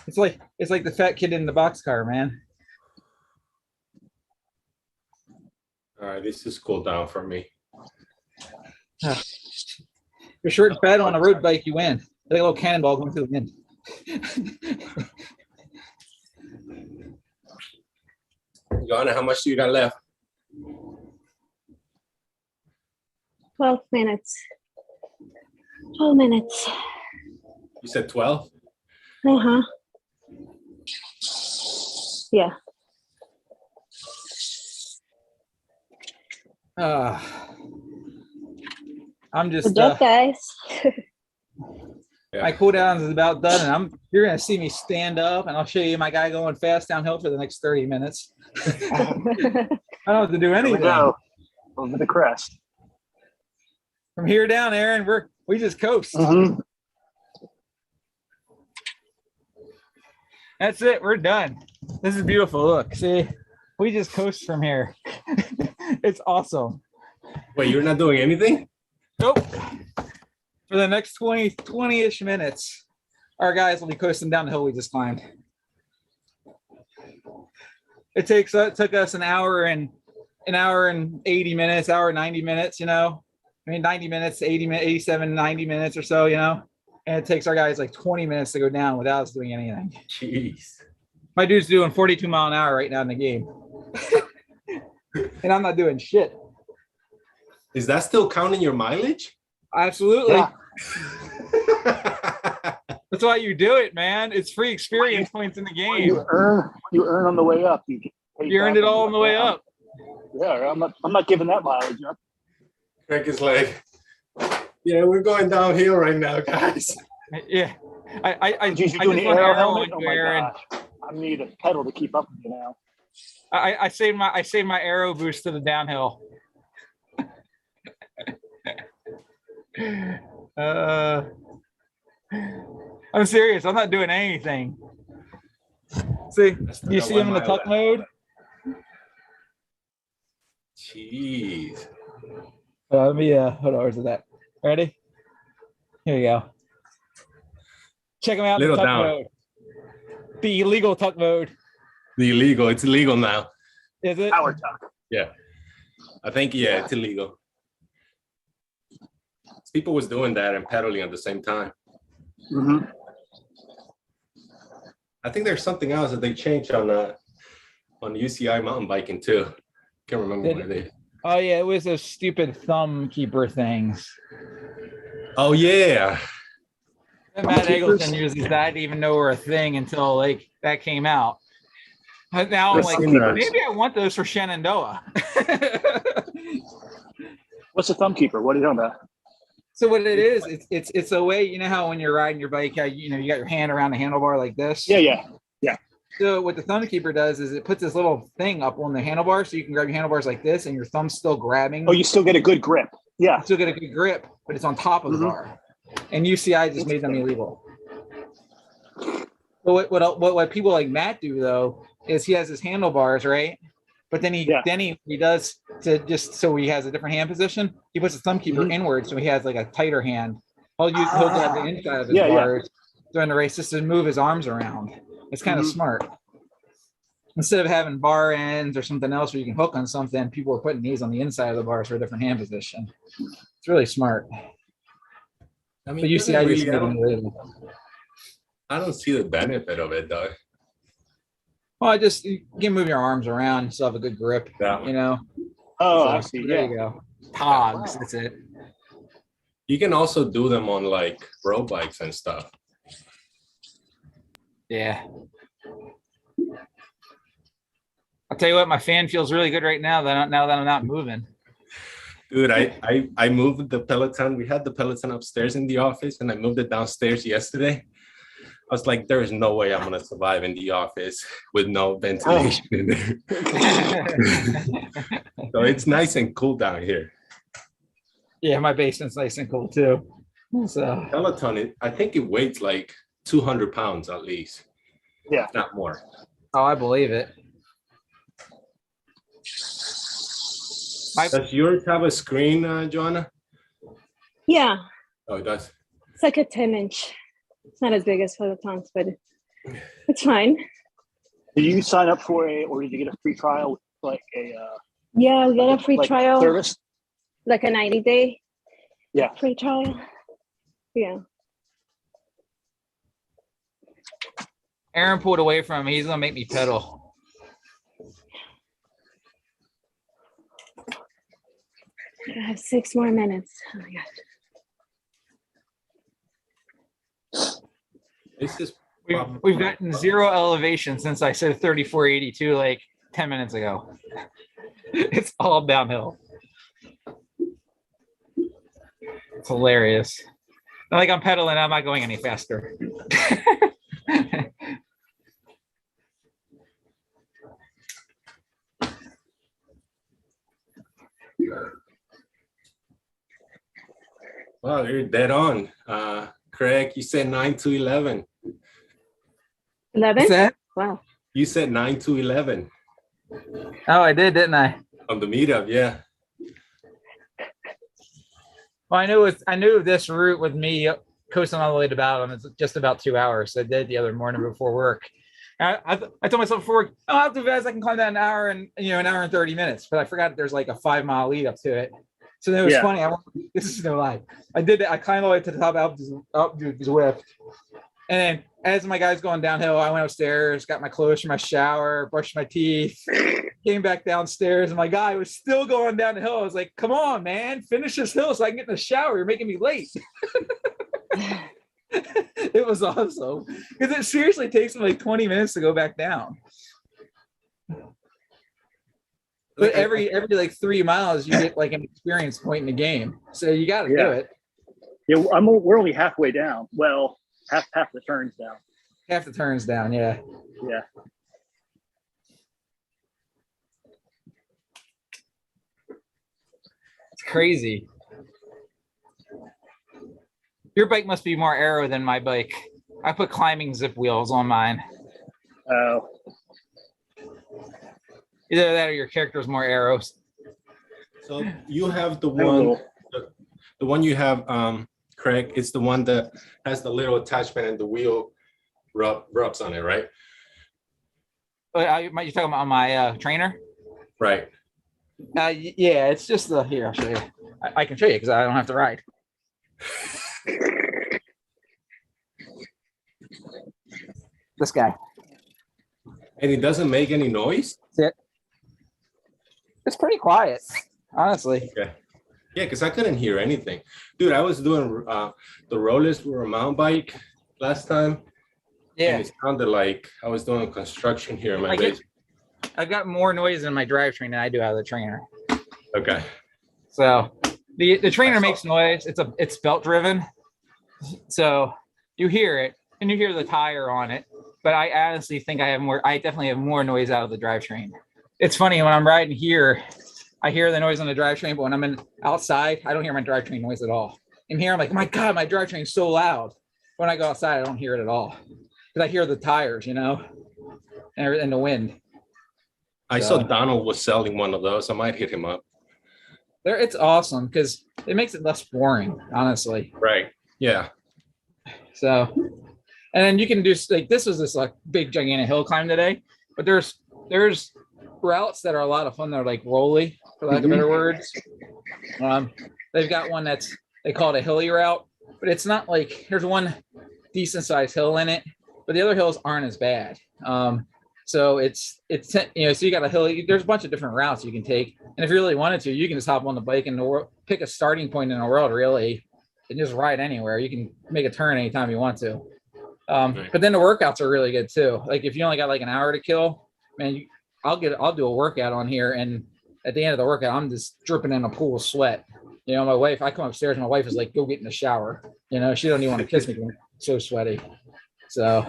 It's like the fat kid in the boxcar, man. All right, this is cool down for me. You're short and fat on a road bike, you win. Like a little cannonball going through the wind. Yana, how much do you got left? 12 minutes. 12 minutes. You said 12? Uh-huh. Yeah. I'm just Good job, guys. Yeah. my cool down is about done, and you're gonna see me stand up, and I'll show you my guy going fast downhill for the next 30 minutes. I don't have to do anything. Go over the crest. From here down, Aaron, we just coast. Mm-hmm. That's it. We're done. This is beautiful. Look, see, we just coast from here. It's awesome. Wait, you're not doing anything? Nope. For the next 20-ish minutes, our guys will be coasting down the hill we just climbed. It took us an hour and 80 minutes, hour and 90 minutes, you know. I mean, 90 minutes, 80 minutes, 87, 90 minutes or so, you know. And it takes our guys like 20 minutes to go down without us doing anything. Jeez. My dude's doing 42 mile an hour right now in the game. And I'm not doing shit. Is that still counting your mileage? Absolutely. Yeah. That's why you do it, man. It's free experience points in the game. You earn on the way up. You earned it all on the way up. Yeah, I'm not giving that mileage up. Craig is like, yeah, we're going downhill right now, guys. Yeah. I Geez, just you're doing want the to aero arrow helmet? into Oh my Aaron. gosh. I need a pedal to keep up with you now. I saved my arrow boost to the downhill. I'm serious. I'm not doing anything. See, you see him in the tuck mode? Jeez. Let me hold on, where's that? Ready? Here you go. Check him out in the tuck mode. The illegal tuck mode. The illegal. It's illegal now. Is it? Power tuck. Yeah. I think, yeah, it's illegal. People was doing that and pedaling at the same time. Mm-hmm. I think there's something else that they changed on UCI mountain biking too. Can't remember what it is. Oh yeah, it was those stupid thumb keeper things. Oh yeah. Matt Eggleston uses that. I didn't even know were a thing until like that came out. But now I'm like, maybe I want those for Shenandoah. What's a thumb keeper? What are you talking about? So what it is, it's a way, you know how when you're riding your bike, how you got your hand around the handlebar like this? Yeah. So what the thumb keeper does is it puts this little thing up on the handlebar so you can grab your handlebars like this and your thumb's still grabbing. Oh, you still get a good grip. Yeah. You still get a good grip, but it's on top of the bar. And UCI just made them illegal. But what people like Matt do though is he has his handlebars, right? But then he does to just so he has a different hand position. He puts the thumb keeper inward, so he has like a tighter hand. He'll grab the inside of his bars during the race just to move his arms around. It's kind of smart. Instead of having bar ends or something else where you can hook on something, people are putting these on the inside of the bars for a different hand position. It's really smart. I mean, but you see, I don't see the benefit of it though. Well, you can move your arms around, still have a good grip, you know. Oh, I see. There you go. Togs, that's it. You can also do them on like road bikes and stuff. Yeah. I'll tell you what, my fan feels really good right now that I'm not moving. Dude, I moved the Peloton. We had the Peloton upstairs in the office, and I moved it downstairs yesterday. I was like, there is no way I'm gonna survive in the office with no ventilation in there. So it's nice and cool down here. Yeah, my basement's nice and cool too. So Peloton, I think it weighs like 200 pounds at least. Yeah, not more. Oh, I believe it. Does yours have a screen, Joanna? Yeah. Oh, it does. It's like a 10-inch. It's not as big as Peloton's, but it's fine. Did you sign up for or did you get a free trial, like a? Yeah, we got a free trial service, like a 90-day. Yeah. Free trial. Yeah. Aaron pulled away from me. He's gonna make me pedal. I have 6 more minutes. Oh my god. We've gotten 0 elevation since I said 3482 like 10 minutes ago. It's all downhill. It's hilarious. Not like I'm pedaling, I'm not going any faster. Well, you're dead on. Craig, you said 9 to 11. 11? What's that? Wow. You said 9 to 11. Oh, I did, didn't I? On the meetup, yeah. Well, I knew this route with me coasting all the way to Battle, it's just about 2 hours. So I did the other morning before work. I told myself before work, oh, I'll do fast. I can climb that an hour and 30 minutes. But I forgot there's like a 5-mile lead up to it. So then it was funny. This is no lie. I did that. I climbed all the way to the top of Alpe Du Zwift. And then as my guy's going downhill, I went upstairs, got my clothes from my shower, brushed my teeth, came back downstairs, and my guy was still going down the hill. I was like, come on, man, finish this hill so I can get in the shower. You're making me late. It was awesome. Because it seriously takes me like 20 minutes to go back down. But every like 3 miles, you get like an experience point in the game. So you got to do it. Yeah, we're only halfway down. Well, half the turns down. Half the turns down, yeah. Yeah. It's crazy. Your bike must be more aero than my bike. I put climbing zip wheels on mine. Oh. Either that or your character's more arrows. So you have the one you have, Craig, it's the one that has the little attachment and the wheel rubs on it, right? You're talking about my trainer? Right. Yeah, it's just here, I'll show you. I can show you because I don't have to ride. This guy. And it doesn't make any noise? That's it. It's pretty quiet, honestly. Okay. Yeah, because I couldn't hear anything. Dude, I was doing the rollers were a mountain bike last time. Yeah. And it sounded like I was doing construction here in my basement. I've got more noise in my drivetrain than I do out of the trainer. Okay. So the trainer makes noise. It's belt driven. So you hear it and you hear the tire on it. But I honestly think I definitely have more noise out of the drivetrain. It's funny when I'm riding here, I hear the noise on the drivetrain, but when I'm outside, I don't hear my drivetrain noise at all. In here, I'm like, my God, my drivetrain is so loud. When I go outside, I don't hear it at all. because I hear the tires, and the wind. I saw Donald was selling one of those. I might hit him up. It's awesome because it makes it less boring, honestly. Right. Yeah. So, and then you can do like this was this like big gigantic hill climb today, but there's routes that are a lot of fun. They're like rolly, for lack of better words. They've got one they call it a hilly route, but it's not like there's one decent sized hill in it, but the other hills aren't as bad. So it's so you got a hill. There's a bunch of different routes you can take, and if you really wanted to, you can just hop on the bike and pick a starting point in the world really, and just ride anywhere. You can make a turn anytime you want to. But then the workouts are really good too. Like if you only got like an hour to kill, man, I'll do a workout on here, and at the end of the workout, I'm just dripping in a pool of sweat. My wife, I come upstairs, my wife is like, "Go get in the shower." She don't even want to kiss me because I'm so sweaty. So.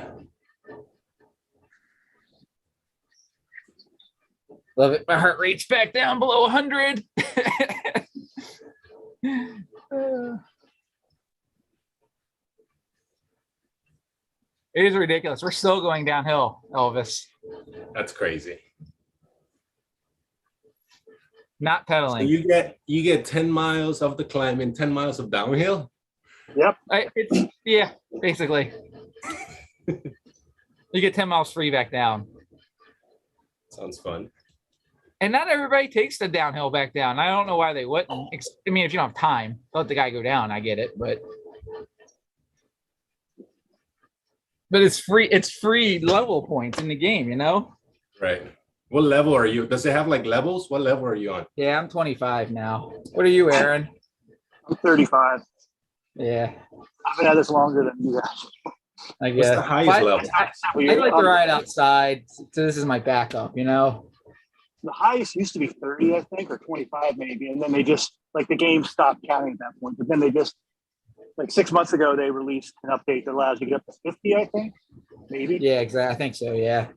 Love it. My heart rate's back down below 100. It is ridiculous. We're still going downhill, Elvis. That's crazy. Not pedaling. So you get 10 miles of the climb and 10 miles of downhill? Yep. Yeah, basically. You get 10 miles free back down. Sounds fun. And not everybody takes the downhill back down. I don't know why they wouldn't. I mean, if you don't have time, let the guy go down. I get it, but it's free. It's free level points in the game, Right. What level are you? Does it have like levels? What level are you on? Yeah, I'm 25 now. What are you, Aaron? I'm 35. Yeah. I've been at this longer than you guys. I guess. What's the highest level? I like to ride outside, so this is my backup, The highest used to be 30, I think, or 25 maybe. And then they just, like, the game stopped counting at that point. But then they just, like 6 months ago, they released an update that allows you to get up to 50, I think, maybe. Yeah, exactly. I think so, yeah.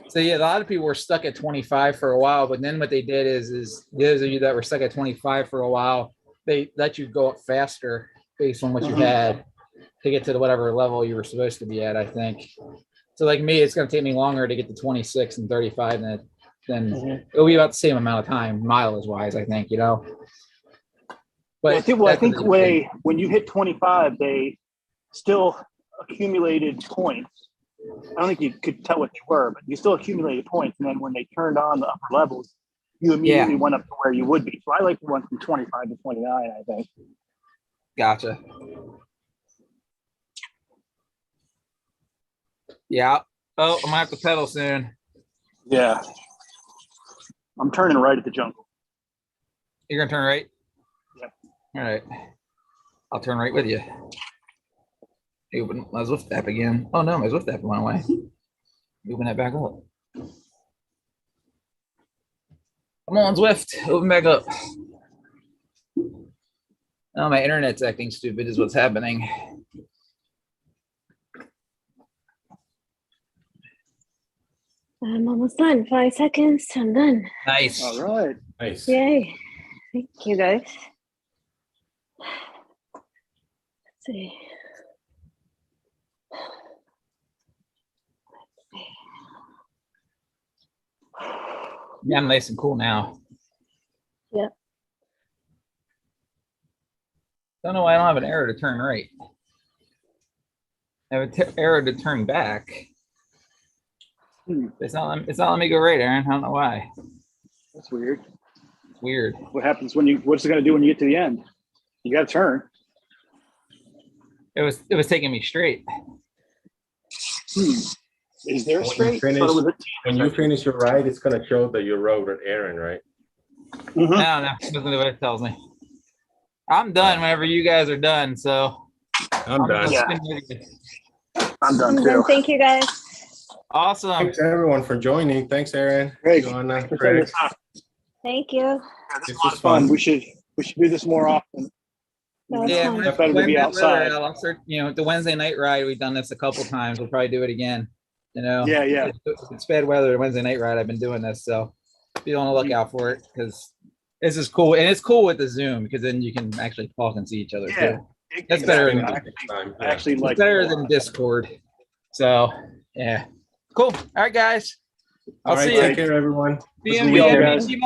So, yeah, a lot of people were stuck at 25 for a while. But then what they did is those of you that were stuck at 25 for a while, they let you go up faster based on what you had to get to whatever level you were supposed to be at, I think. So, like me, it's going to take me longer to get to 26 and 35 than it'll be about the same amount of time, mileage wise, I think, But I think when you hit 25, they still accumulated points. I don't think you could tell what they were, but you still accumulated points. And then when they turned on the upper levels, you immediately went up to where you would be. So I like the one from 25 to 29, I think. Gotcha. Yeah. Oh, I'm gonna have to pedal soon. Yeah. I'm turning right at the jungle. You're gonna turn right? Yeah. All right. I'll turn right with you. Open my Zwift app again. Oh no, my Zwift app went away. Open that back up. Come on, Zwift. Open back up. Oh, my internet's acting stupid is what's happening. I'm almost done. 5 seconds. I'm done. Nice. All right. Nice. Yay. Thank you, guys. Let's see. Yeah, I'm nice and cool now. Yep. Don't know why I don't have an arrow to turn right. I have an arrow to turn back. It's not letting me go right, Aaron. I don't know why. That's weird. It's weird. What happens what's it going to do when you get to the end? You got to turn. It was taking me straight. Is there straight? When you finish your ride, it's going to show that you rode with Aaron, right? Mm-hmm. I don't know. It doesn't do what it tells me. I'm done whenever you guys are done. So I'm done. Yeah. I'm done I'm too. done. Thank you, guys. Awesome. Thanks everyone for joining. Thanks, Aaron. Great. Joanna, Craig. Thank you. This was fun. We should do this more often. Yeah, fun. It's better to be outside. I'll start, the Wednesday night ride, we've done this a couple times. We'll probably do it again. Yeah. If it's bad weather, Wednesday night ride, I've been doing this. So be on the lookout for it because this is cool. And it's cool with the Zoom because then you can actually talk and see each other too. That's better than I actually like it's better than Discord. So yeah, cool. All right, guys. I'll All right, see you. take care, everyone. DMVMTB.